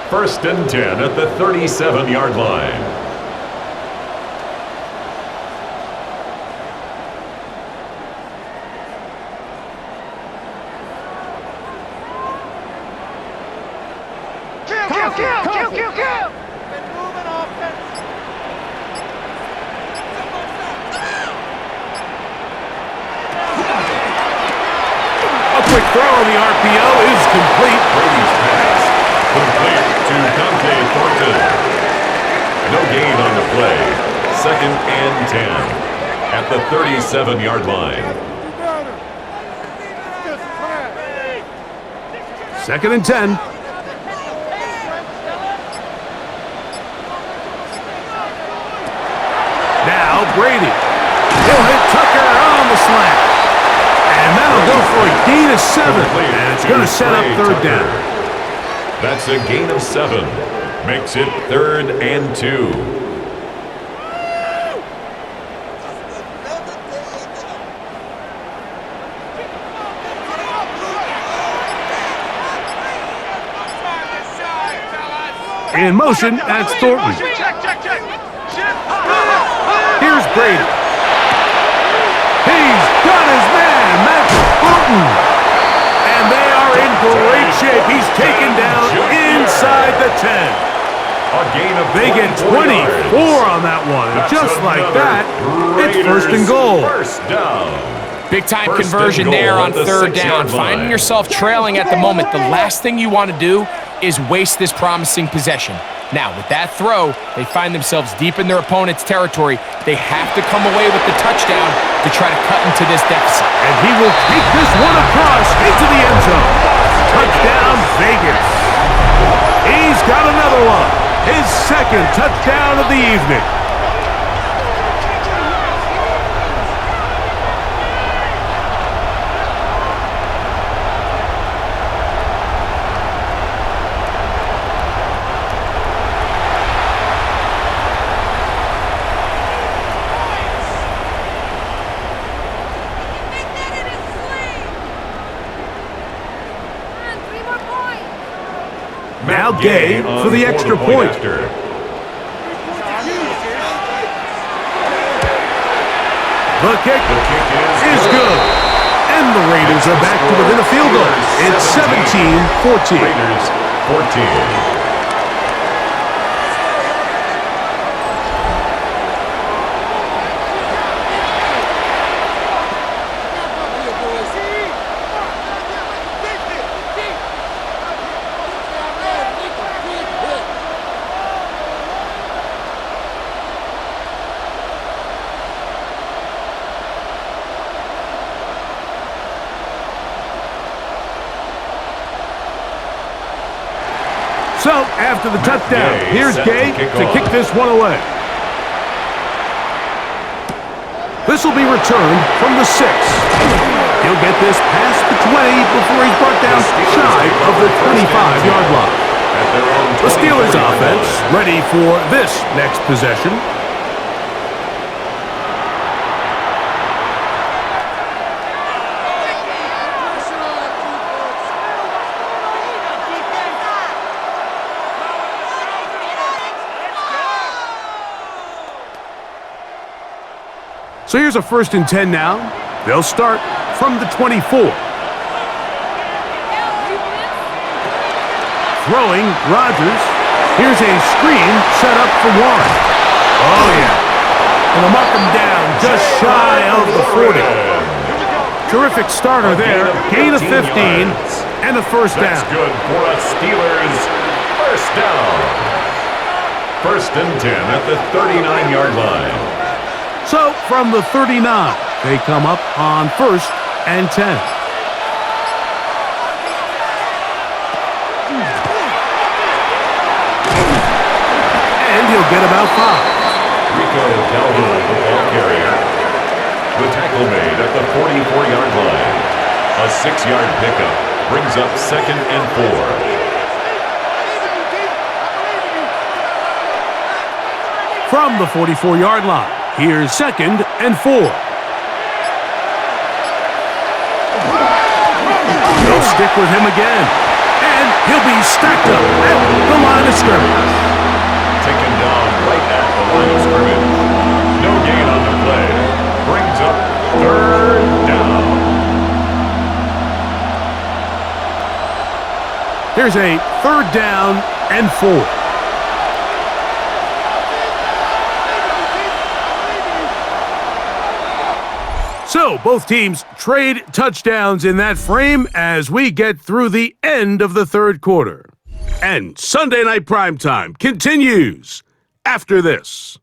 1st and 10 at the 37-yard line. A quick throw on the RPO is complete. Brady's pass complete to Dante Thornton. No gain on the play. 2nd and 10 at the 37-yard line. 2nd and 10. Now Brady. He'll hit Tucker on the slant. And that'll go for a gain of 7. And it's going to set up 3rd down. That's a gain of 7. Makes it 3rd and 2. In motion, that's Thornton. Here's Brady. He's got his man, That's Thornton. And they are in great shape. He's taken down inside the 10. A gain of They get 24 on that one. And just like that, it's 1st and goal. First down. Big-time conversion there on 3rd down. Finding yourself trailing at the moment, the last thing you want to do is waste this promising possession. Now, with that throw, they find themselves deep in their opponent's territory. They have to come away with the touchdown to try to cut into this deficit. And he will take this one across into the end zone. Touchdown, Vegas. He's got another one. His 2nd touchdown of the evening. Now Gay for the extra point. The kick is good. And the Raiders are back to within a field goal. It's 17-14. Raiders 14. So, after the touchdown, here's Gay to kick this one away. This will be returned from the 6. He'll get this past the 20 before he's brought down shy of the 25-yard line. The Steelers offense ready for this next possession. So here's a 1st and 10 now. They'll start from the 24. Throwing, Rodgers. Here's a screen set up for Warren. Oh, yeah. And they'll mark him down just shy of the 40. Terrific starter there. Gain of 15 and a first down. That's good for a Steelers first down. 1st and 10 at the 39-yard line. So, from the 39, they come up on 1st and 10. he'll get about 5. Rico Dowdle, the ball carrier. The tackle made at the 44-yard line. A 6-yard pickup brings up 2nd and 4. From the 44-yard line, here's 2nd and 4. They'll stick with him again, and he'll be stacked up at the line of scrimmage. Taken down right at the line of scrimmage. No gain on the play. Brings up 3rd down. Here's a 3rd down and 4. So, both teams trade touchdowns in that frame as we get through the end of the 3rd quarter. And Sunday Night Primetime continues after this.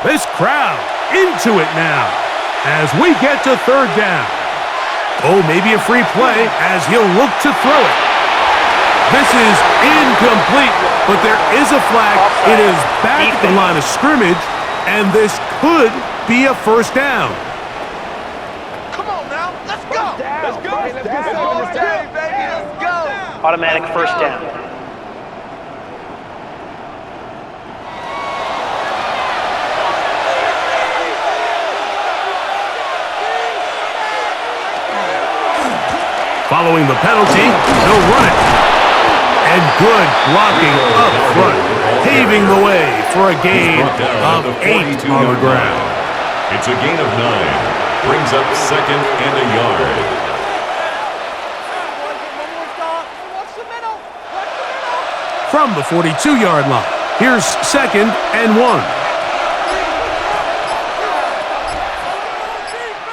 This crowd into it now as we get to 3rd down. Oh, maybe a free play as he'll look to throw it. This is incomplete, but there is a flag. It is back at the line of scrimmage, and this could be a 1st down. Come on now, let's go. Let's go. Let's go, baby. Let's go. Automatic 1st down. Following the penalty, he'll run it. And good blocking up front, paving the way for a gain of 8 on the ground. It's a gain of 9. Brings up 2nd and a yard. From the 42-yard line, here's 2nd and 1.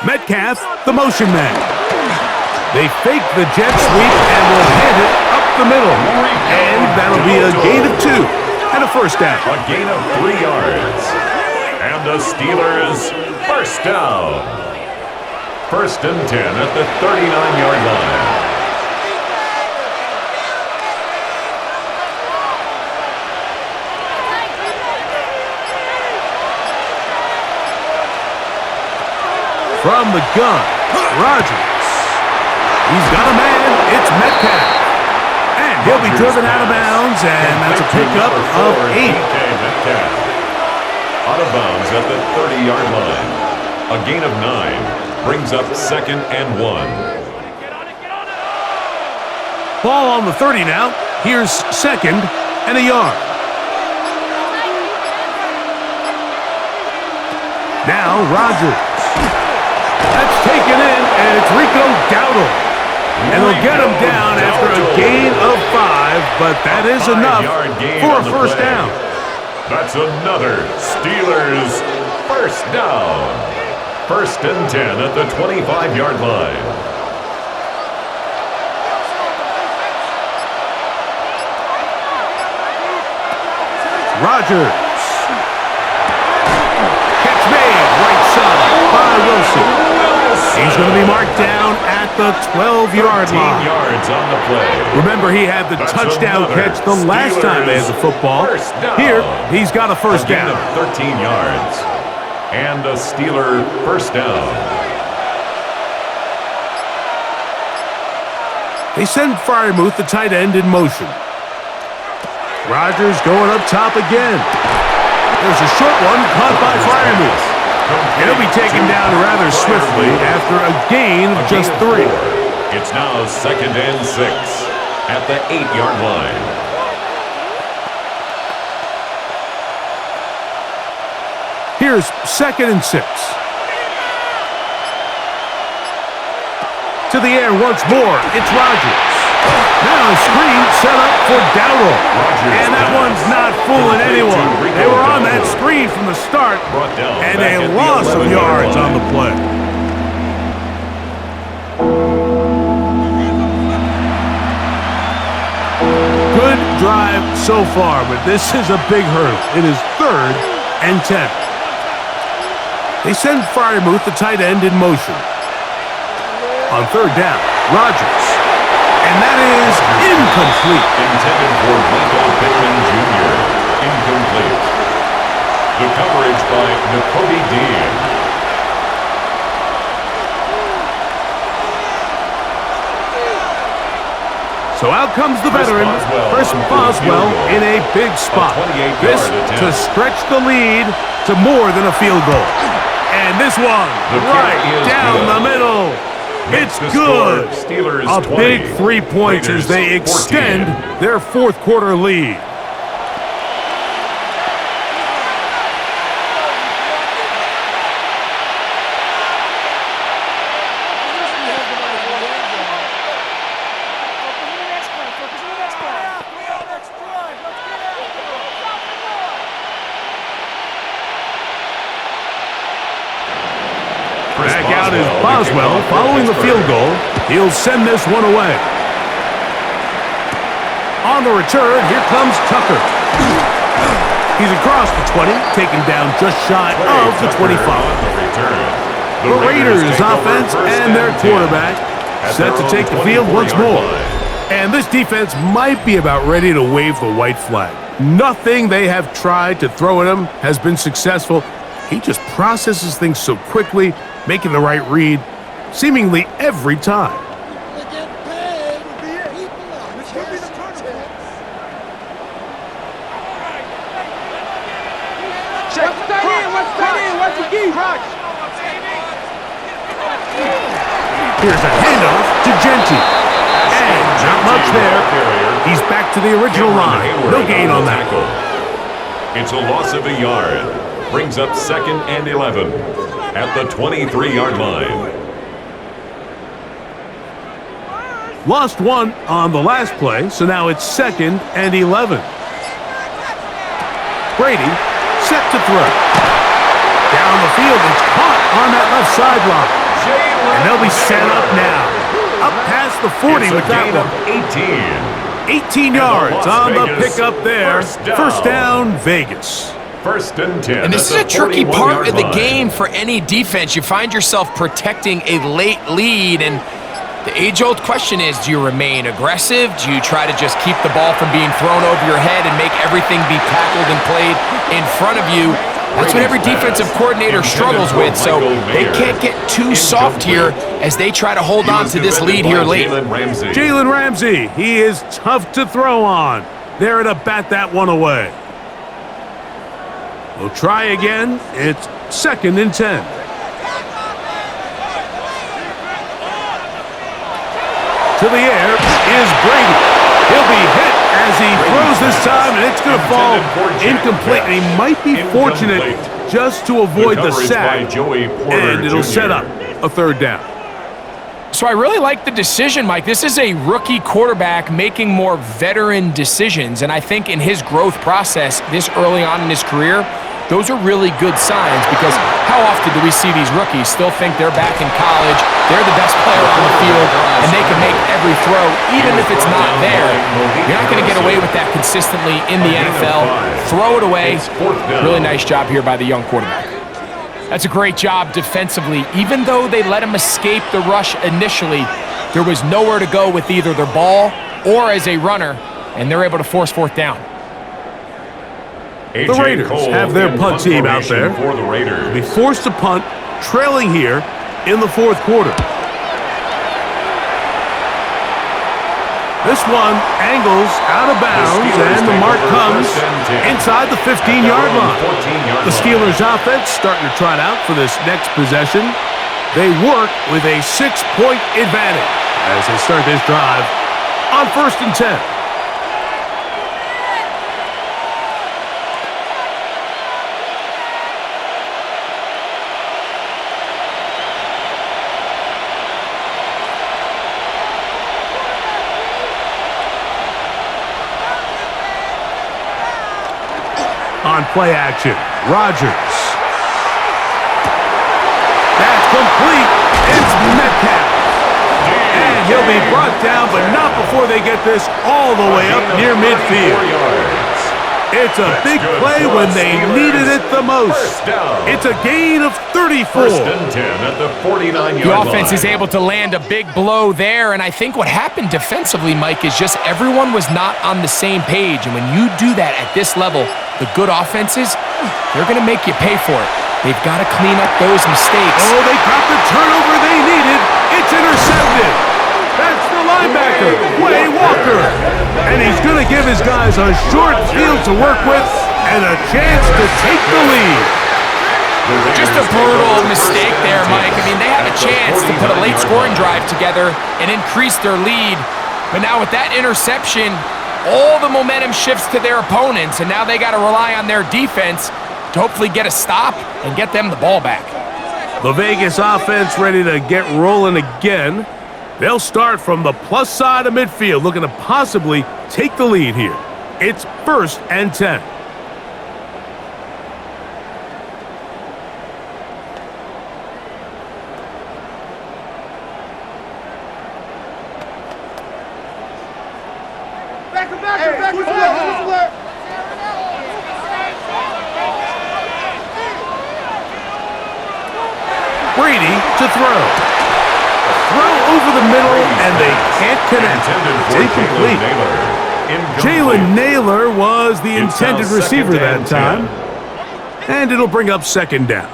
Metcalf, the motion man. They fake the jet sweep and will hand it up the middle. And that'll be a gain of 2 and a 1st down. A gain of 3 yards. And the Steelers 1st down. 1st and 10 at the 39-yard line. From the gun, Rodgers. He's got a man. It's Metcalf. And he'll be driven out of bounds, and that's a pickup of 8. Metcalf. Out of bounds at the 30-yard line. A gain of 9 brings up 2nd and 1. Ball on the 30 now. Here's 2nd and a yard. Now Rodgers. That's taken in, and it's Rico Dowdle. And they'll get him down after a gain of 5, but that is enough for a 1st down. That's another Steelers 1st down. 1st and 10 at the 25-yard line. Rodgers. Catch made, right side by Wilson. He's going to be marked down at the 12-yard line. 13 yards on the play. Remember, he had the touchdown catch the last time they had the football. Here, he's got a 1st down. A gain of 13 yards. And a Steeler 1st down. They send Freiermuth, the tight end, in motion. Rodgers going up top again. There's a short one caught by Freiermuth. And he'll be taken down rather swiftly after a gain of just 3. It's now 2nd and 6 at the 8-yard line. Here's 2nd and 6. To the air once more, it's Rodgers. Now a screen set up for Dowdle. And that one's not fooling anyone. They were on that screen from the start, and a loss of yards on the play. Good drive so far, but this is a big hurdle. It is 3rd and 10. They send Freiermuth, the tight end, in motion. On 3rd down, Rodgers. And that is incomplete. Intended for Michael Pittman Jr. Incomplete. The coverage by Nakobe Dean. So out comes the veteran, Chris Boswell, in a big spot. This to stretch the lead to more than a field goal. And this one, right down the middle. It's good. A big 3 points as they extend their 4th quarter lead. Back out is Boswell following the field goal. He'll send this one away. On the return, here comes Tucker. He's across the 20, taken down just shy of the 25. The Raiders offense and their quarterback set to take the field once more. And this defense might be about ready to wave the white flag. Nothing they have tried to throw at him has been successful. He just processes things so quickly, making the right read seemingly every time. Here's a handoff to Genti. And not much there. He's back to the original line. No gain on that. It's a loss of a yard. Brings up 2nd and 11 at the 23-yard line. Lost one on the last play, so now it's 2nd and 11. Brady set to throw. Down the field, it's caught on that left sideline. And they'll be set up now. Up past the 40 with that one. 18 yards on the pickup there. First down, Vegas. 1st and 10. And this is a tricky part of the game for any defense. You find yourself protecting a late lead, and the age-old question is, do you remain aggressive? Do you try to just keep the ball from being thrown over your head and make everything be tackled and played in front of you? That's what every defensive coordinator struggles with, so they can't get too soft here as they try to hold on to this lead here late. Jalen Ramsey, he is tough to throw on. There to bat that one away. We'll try again. It's 2nd and 10. To the air is Brady. He'll be hit as he throws this time, and it's going to fall incomplete. And he might be fortunate just to avoid the sack, and it'll set up a 3rd down. So I really like the decision, Mike. This is a rookie quarterback making more veteran decisions, and I think in his growth process this early on in his career, those are really good signs, because how often do we see these rookies still think they're back in college, they're the best player on the field, and they can make every throw, even if it's not there. You're not going to get away with that consistently in the NFL. Throw it away. Really nice job here by the young quarterback. That's a great job defensively. Even though they let him escape the rush initially, there was nowhere to go with either their ball or as a runner, and they're able to force 4th down. The Raiders have their punt team out there. They forced to punt, trailing here in the 4th quarter. This one angles out of bounds, and the mark comes inside the 15-yard line. The Steelers offense starting to trot out for this next possession. They work with a 6-point advantage as they start this drive on 1st and 10. On play action, Rodgers. That's complete. It's Metcalf. And And he'll be brought down, but not before they get this all the way up near midfield. It's a big play when they needed it the most. It's a gain of 34. First and 10 at the 49-yard line. The offense is able to land a big blow there, and I think what happened defensively, Mike, is just everyone was not on the same page. And when you do that at this level, the good offenses, they're going to make you pay for it. They've got to clean up those mistakes. Oh, they got the turnover they needed. It's intercepted. That's the linebacker, Way Walker. And he's going to give his guys a short field to work with and a chance to take the lead. Just a brutal mistake there, Mike. I mean, they have a chance to put a late scoring drive together and increase their lead. But now with that interception, all the momentum shifts to their opponents, and now they got to rely on their defense to hopefully get a stop and get them the ball back. The Vegas offense ready to get rolling again. They'll start from the plus side of midfield, looking to possibly take the lead here. It's 1st and 10. Brady to throw. Throw over the middle, and they can't connect. It's incomplete. Jalen Naylor was the intended receiver that time. And it'll bring up 2nd down.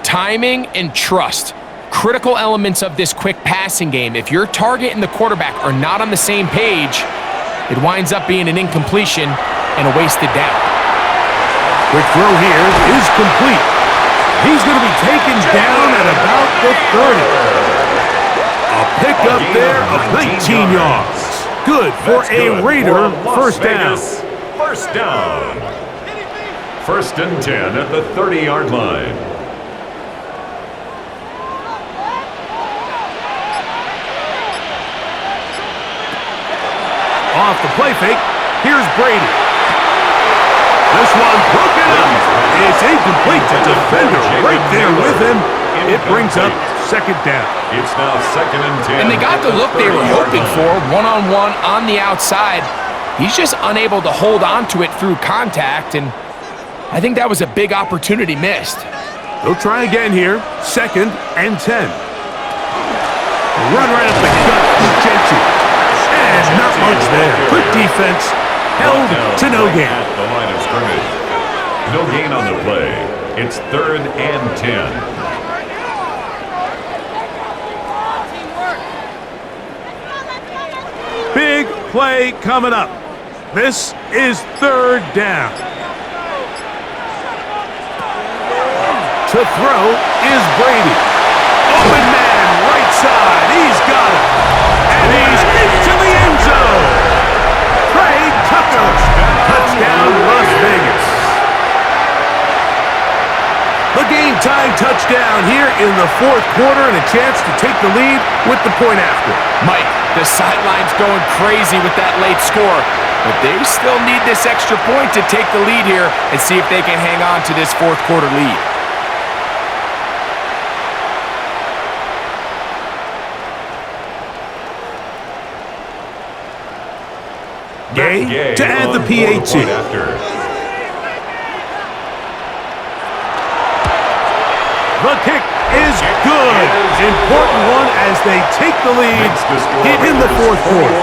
Timing and trust. Critical elements of this quick passing game. If your target and the quarterback are not on the same page, it winds up being an incompletion and a wasted down. Quick throw here is complete. He's going to be taken down at about the 30. A pickup there of 19 yards. Good for a Raider first down. First down. 1st and 10 at the 30-yard line. Off the play fake, here's Brady. This one broken up. It's incomplete to defender right there with him. It brings up 2nd down. It's now 2nd and 10. And they got the look they were hoping for, one-on-one on the outside. He's just unable to hold on to it through contact, and I think that was a big opportunity missed. They'll try again here, 2nd and 10. Run right up the gut to Jensen. And not much there. Good defense. Held to no gain. At the line of scrimmage. No gain on the play. It's 3rd and 10. Big play coming up. This is 3rd down. To throw is Brady. Open man, right side. He's got it. And he's into the end zone. Trey Tucker. Touchdown, Las Vegas. The game-tying touchdown here in the 4th quarter and a chance to take the lead with the point after. Mike, the sideline's going crazy with that late score, but they still need this extra point to take the lead here and see if they can hang on to this 4th quarter lead. Gay to add the PAT. The kick is good. Important one as they take the lead in the 4th quarter.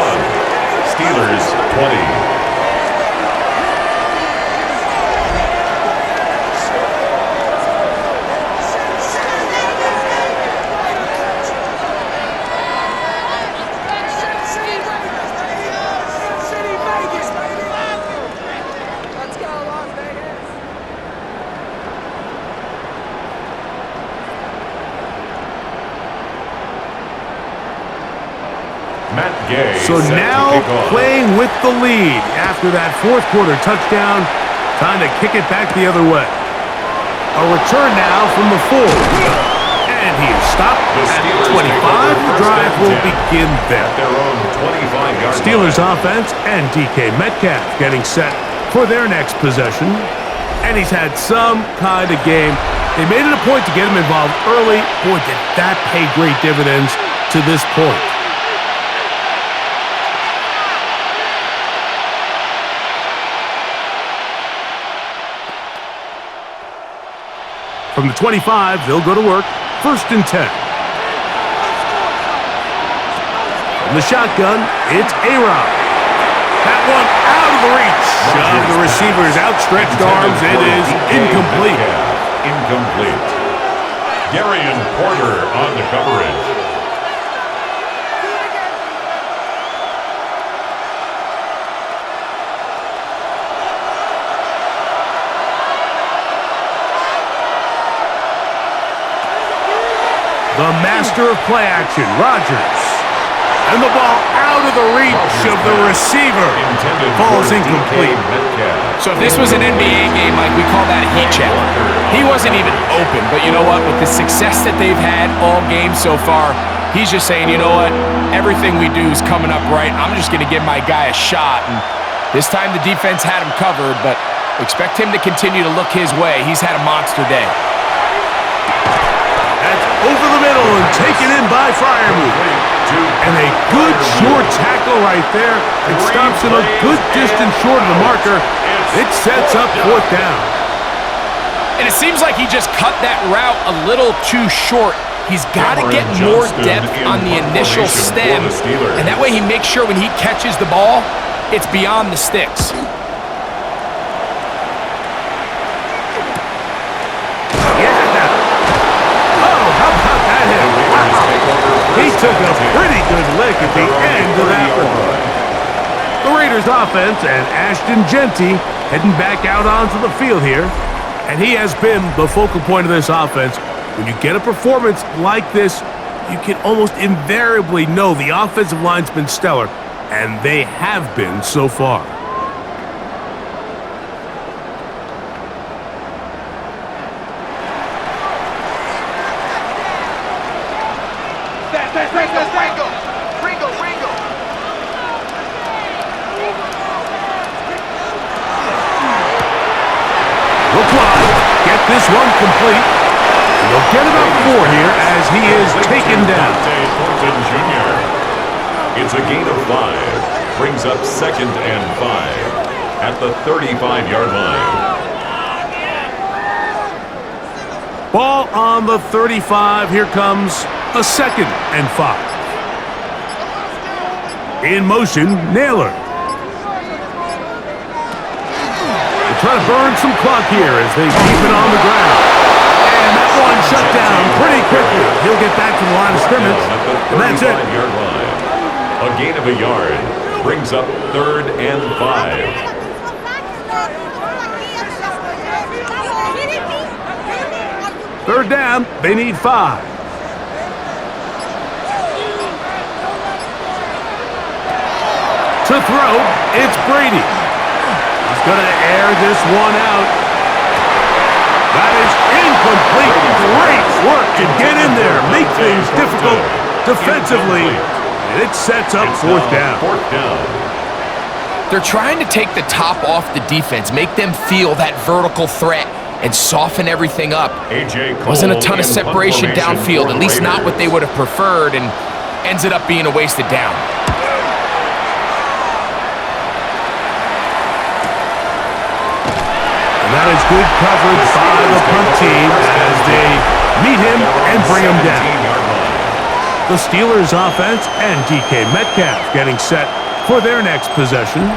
Steelers 20. So now playing with the lead after that 4th quarter touchdown. Time to kick it back the other way. A return now from the 4. And he is stopped at 25. The drive will begin there. Steelers offense and DK Metcalf getting set for their next possession. And he's had some kind of game. They made it a point to get him involved early. Boy, did that pay great dividends to this point. From the 25, they'll go to work. 1st and 10. From the shotgun, it's A-Rod. That one out of the reach of the receiver's outstretched arms. It is incomplete. Incomplete. Darian Porter on the coverage. The master of play action, Rodgers. And the ball out of the reach of the receiver. Falls incomplete. So if this was an NBA game, Mike, we call that a heat check. He wasn't even open, but you know what? With the success that they've had all game so far, he's just saying, you know what? Everything we do is coming up right. I'm just going to give my guy a shot. And this time the defense had him covered, but expect him to continue to look his way. He's had a monster day. That's over the middle and taken in by Freiermuth. And a good short tackle right there. It stops him a good distance short of the marker. It sets up 4th down. And it seems like he just cut that route a little too short. He's got to get more depth on the initial stem. And that way he makes sure when he catches the ball, it's beyond the sticks. He took a pretty good lick at the end of that one. The Raiders offense and Ashton Genty heading back out onto the field here. And he has been the focal point of this offense. When you get a performance like this, you can almost invariably know the offensive line's been stellar. And they have been so far. This one complete. They'll get it up 4 here as he is taken down. It's a gain of 5. Brings up 2nd and 5 at the 35-yard line. Ball on the 35. Here comes a 2nd and 5. In motion, Naylor. Try to burn some clock here as they keep it on the ground. And that one shut down pretty quickly. He'll get back to the line of scrimmage, and that's it. A gain of a yard brings up 3rd and 5. 3rd down, they need 5. To throw, it's Brady. He's going to air this one out. That is incomplete. Great work to get in there, make things difficult defensively, and it sets up 4th down. They're trying to take the top off the defense, make them feel that vertical threat, and soften everything up. Wasn't a ton of separation downfield, at least not what they would have preferred, and ends it up being a wasted down. That is good coverage by the punt team as they meet him and bring him down. The Steelers offense and DK Metcalf getting set for their next possession.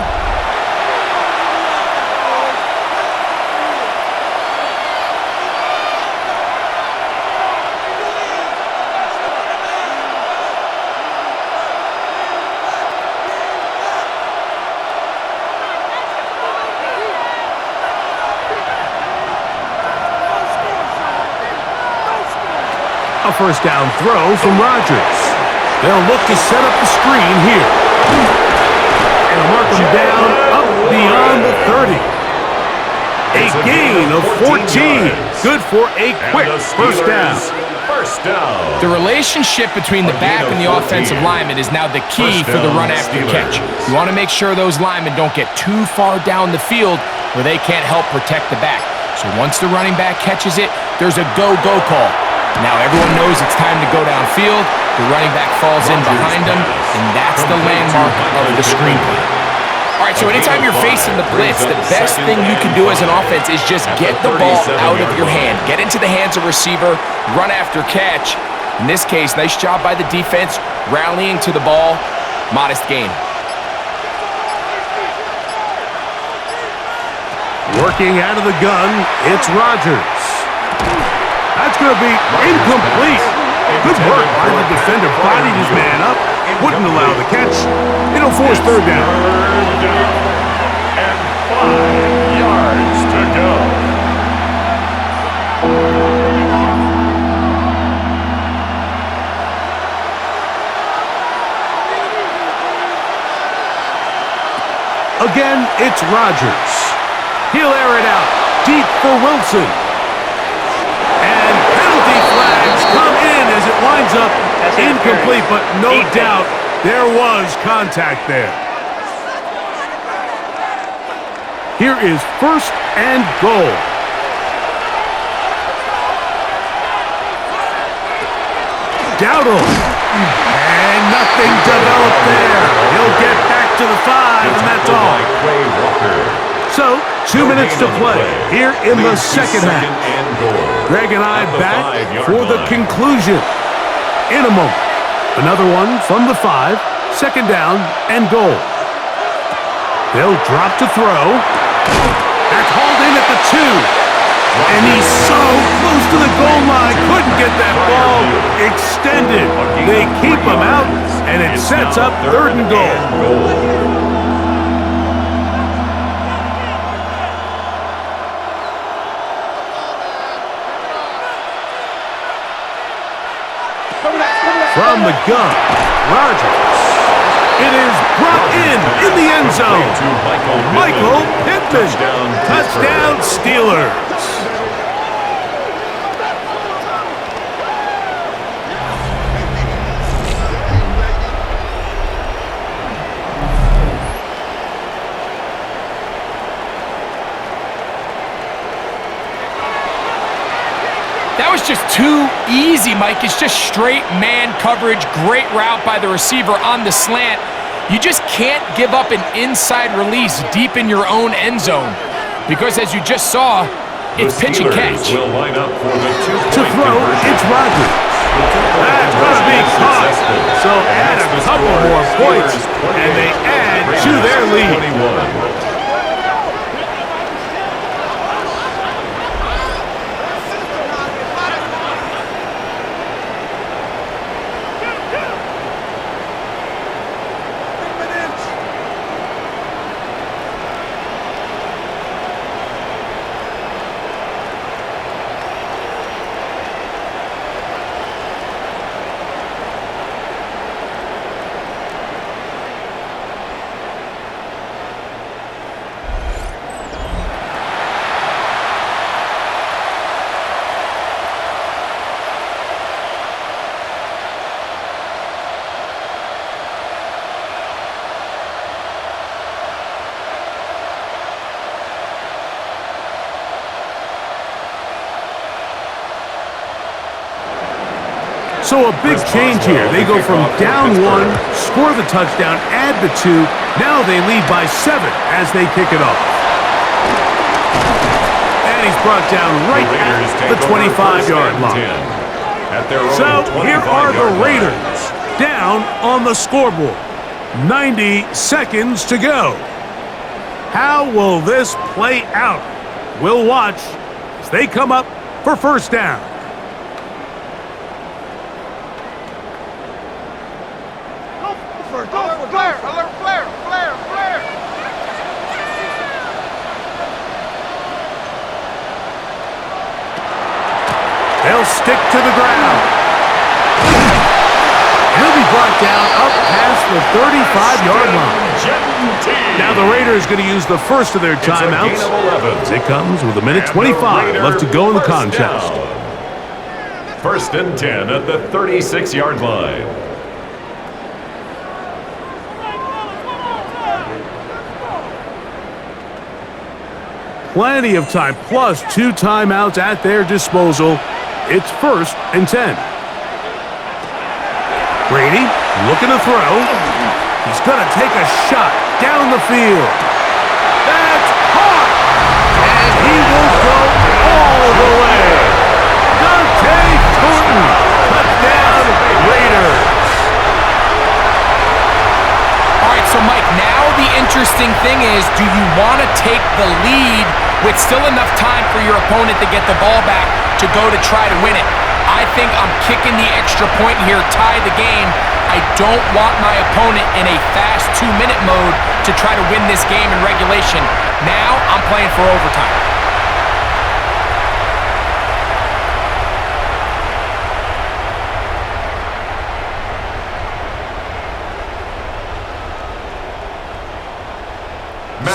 A 1st down throw from Rodgers. They'll look to set up the screen here. And mark him down up beyond the 30. A gain of 14. Good for a quick 1st down. The relationship between the back and the offensive lineman is now the key for the run after catch. You want to make sure those linemen don't get too far down the field where they can't help protect the back. So once the running back catches it, there's a go-go call. Now everyone knows it's time to go downfield. The running back falls in behind him, and that's the landmark of the screenplay. All right, so anytime you're facing the blitz, the best thing you can do as an offense is just get the ball out of your hand. Get into the hands of receiver, run after catch. In this case, nice job by the defense, rallying to the ball. Modest gain. Working out of the gun, it's Rodgers. That's going to be incomplete. Good work by the defender. Bodied his man up. Wouldn't allow the catch. It'll force third down. And 5 yards to go. Again, it's Rodgers. He'll air it out deep for Wilson. And penalty flags come in as it winds up incomplete, but no doubt there was contact there. Here is first and goal. Dowdle. And nothing developed there. He'll get back to the 5, and that's all. So, 2 minutes to play here in the second half. Greg and I back for the conclusion in a moment. Another one from the 5, second down and goal. They'll drop to throw. That's hauled in at the 2. And he's so close to the goal line, couldn't get that ball extended. They keep him out, and it sets up third and goal. From the gun, Rodgers. It is brought in the end zone. Michael Pittman. Touchdown, Steelers. That was just too easy, Mike. It's just straight man coverage. Great route by the receiver on the slant. You just can't give up an inside release deep in your own end zone because, as you just saw, it's pitch and catch. To throw, it's Rodgers. That's going to be caught. So add a couple more points, and they add to their lead. So a big change here. They go from down 1, score the touchdown, add the 2. Now they lead by 7 as they kick it off. And he's brought down right at the 25-yard line. So here are the Raiders down on the scoreboard. 90 seconds to go. How will this play out? We'll watch as they come up for first down. They'll stick to the ground. He'll be brought down up past the 35-yard line. Now the Raiders going to use the first of their timeouts. As it comes with 1:25 left to go in the contest. First and 10 at the 36-yard line. Plenty of time, plus 2 timeouts at their disposal. It's 1st and 10. Brady looking to throw. He's going to take a shot down the field. That's caught! And he will go all the way. Touchdown, Raiders. All right, so Mike, now the interesting thing is, do you want to take the lead with still enough time for your opponent to get the ball back to go to try to win it? I think I'm kicking the extra point here, tie the game. I don't want my opponent in a fast 2-minute mode to try to win this game in regulation. Now I'm playing for overtime.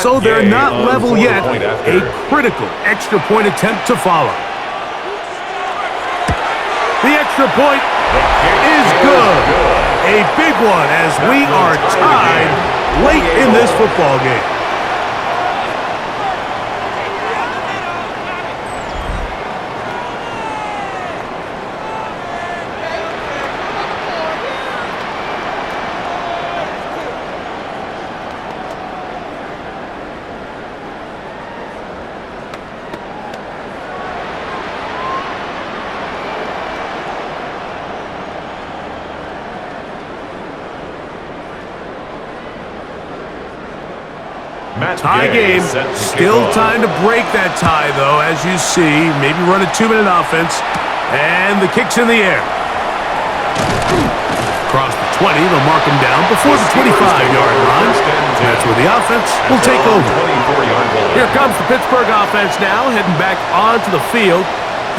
So they're not level yet. A critical extra point attempt to follow. The extra point is good. A big one as we are tied late in this football game. Tie game. Still time to break that tie, though, as you see. Maybe run a 2-minute offense. And the kick's in the air. Across the 20, they'll mark him down before the 25-yard line. That's where the offense will take over. Here comes the Pittsburgh offense now, heading back onto the field.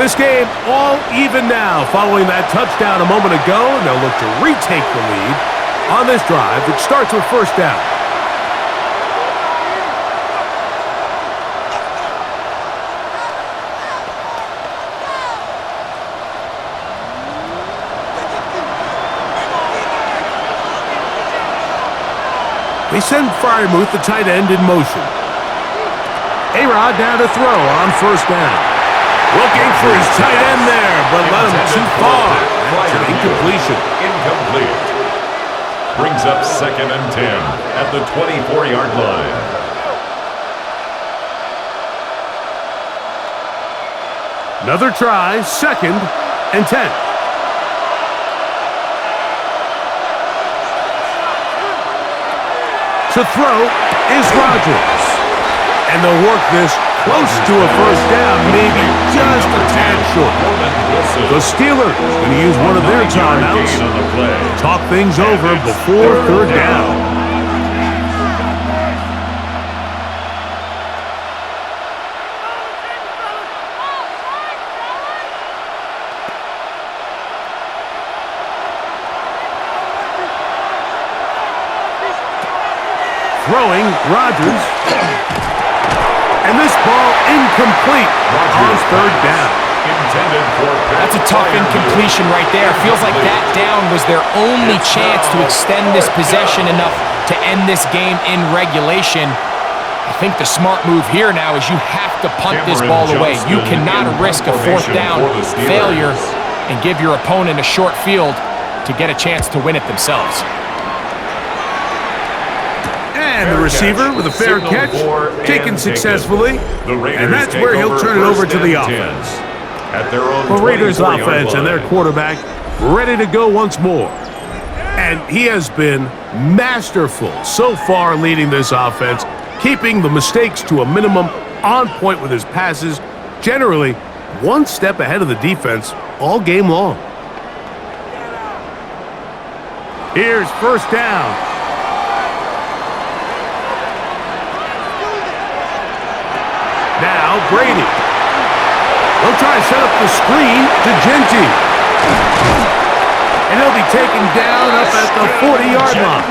This game all even now following that touchdown a moment ago, and they'll look to retake the lead on this drive that starts with 1st down. They send Freiermuth, the tight end, in motion. A-Rod down to throw on 1st down. Looking for his tight end there, but let him too far. That's an incompletion. Incomplete. Brings up 2nd and 10 at the 24-yard line. Another try, 2nd and 10. To throw is Rodgers. And they'll work this close to a 1st down, maybe just a tad short. The Steelers going to use one of their timeouts to talk things over before 3rd down. Throwing, Rodgers. And this ball incomplete on 3rd down. That's a tough incompletion right there. Feels like that down was their only chance to extend this possession enough to end this game in regulation. I think the smart move here now is you have to punt this ball away. You cannot risk a 4th down failure and give your opponent a short field to get a chance to win it themselves. And the receiver with a fair catch, taken successfully, and that's where he'll turn it over to the offense. The Raiders offense and their quarterback ready to go once more. And he has been masterful so far leading this offense, keeping the mistakes to a minimum, on point with his passes, generally one step ahead of the defense all game long. Here's 1st down. Now Brady. They'll try to set up the screen to Genty. And he'll be taken down up at the 40-yard line.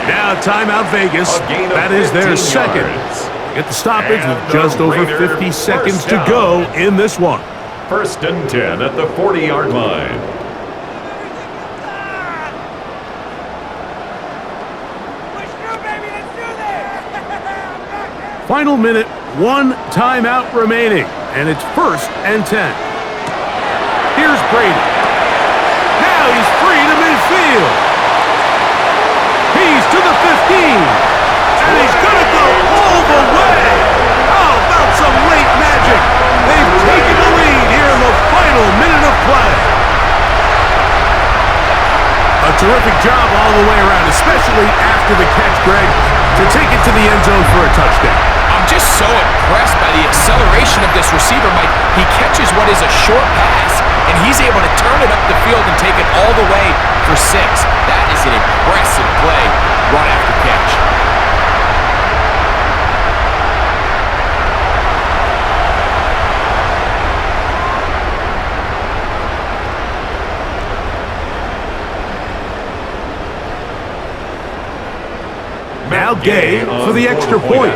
Now timeout Vegas. That is their 2nd. Get the stoppage with just over 50 seconds to go in this one. 1st and 10 at the 40-yard line. Final minute, 1 timeout remaining, and it's 1st and 10. Here's Brady. Now he's free to midfield. He's to the 15. And he's going to go all the way. How about some late magic? They've taken the lead here in the final minute of play. A terrific job all the way around, especially after the catch, Greg, to take it to the end zone for a touchdown. I'm just so impressed by the acceleration of this receiver, Mike. He catches what is a short pass, and he's able to turn it up the field and take it all the way for 6. That is an impressive play, run after catch. Now Gay for the extra point.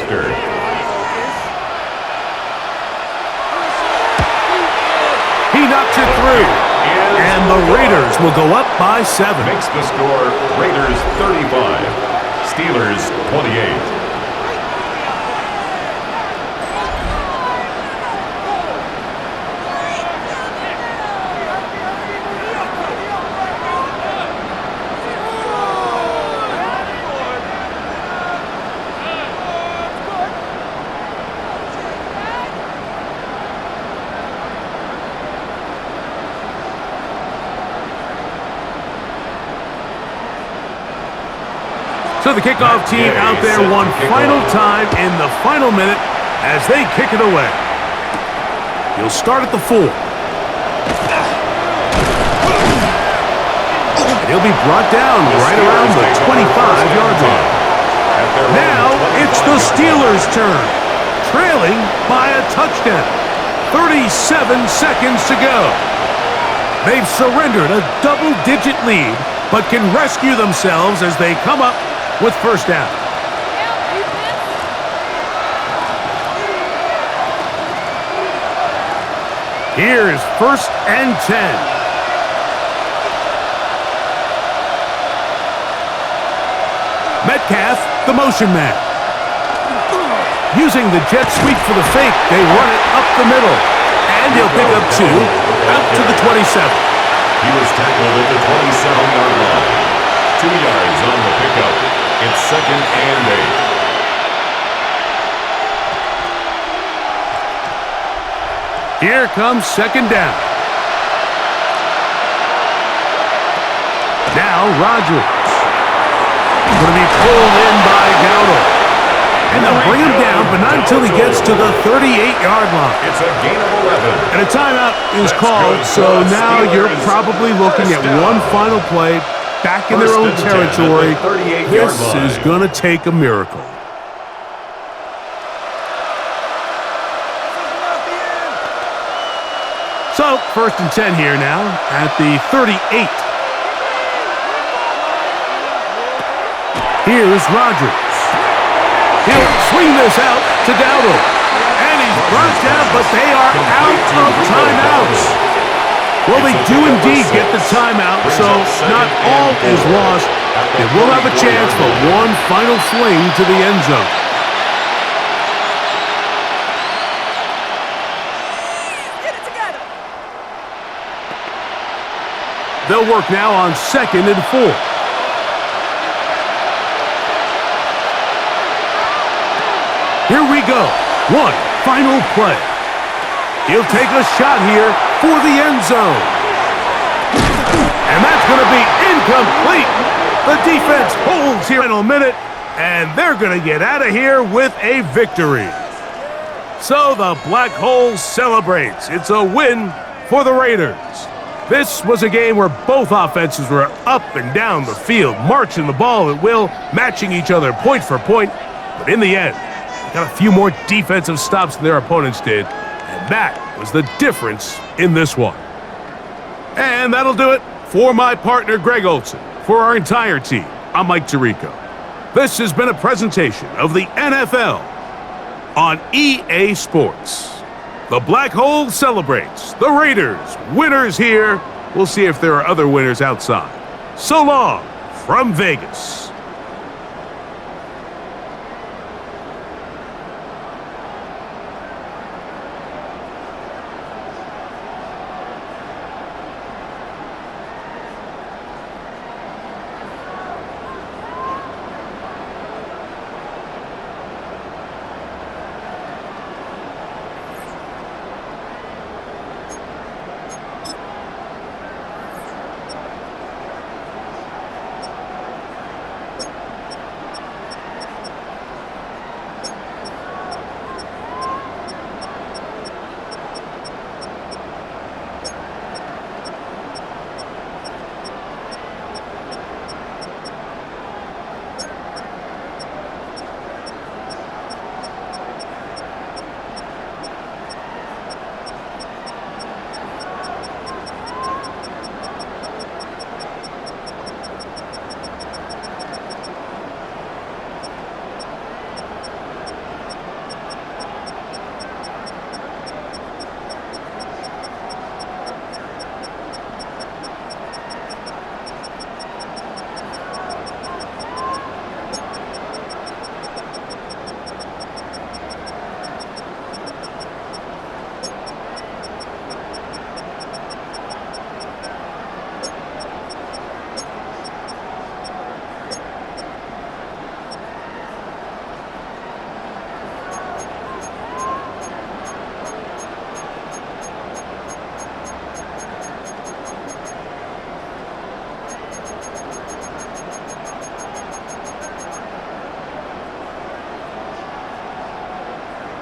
He knocks it through. And the Raiders will go up by 7. Makes the score Raiders 35, Steelers 28. So the kickoff team out there one final time in the final minute as they kick it away. He'll start at the 4. And he'll be brought down right around the 25-yard line. Now it's the Steelers' turn, trailing by a touchdown. 37 seconds to go. They've surrendered a double-digit lead, but can rescue themselves as they come up with first down. Here's 1st and 10. Metcalf, the motion man. Using the jet sweep for the fake, they run it up the middle. And he'll pick up 2 out to the 27. He was tackled at the 27-yard line. 2 yards on the pickup. It's 2nd and 8. Here comes 2nd down. Now Rodgers. Going to be pulled in by Gowder. And they'll bring him down, but not until he gets to the 38-yard line. It's a gain of 11. And a timeout is called, so now you're probably looking at one final play back in their own territory. This is going to take a miracle. So, 1st and 10 here now at the 38. Here's Rodgers. He'll swing this out to Dowdle. And he's brought down, but they are out of timeouts. Well, they do indeed get the timeout, so not all is lost. They will have a chance for one final fling to the end zone. Get it together. They'll work now on 2nd and 4. Here we go. One final play. He'll take a shot here for the end zone. And that's going to be incomplete. The defense holds here in a minute, and they're going to get out of here with a victory. So the Black Hole celebrates. It's a win for the Raiders. This was a game where both offenses were up and down the field, marching the ball at will, matching each other point for point. But in the end, got a few more defensive stops than their opponents did, and that was the difference in this one. And that'll do it for my partner, Greg Olson. For our entire team, I'm Mike Tirico. This has been a presentation of the NFL on EA Sports. The Black Hole celebrates. The Raiders, winners here. We'll see if there are other winners outside. So long from Vegas.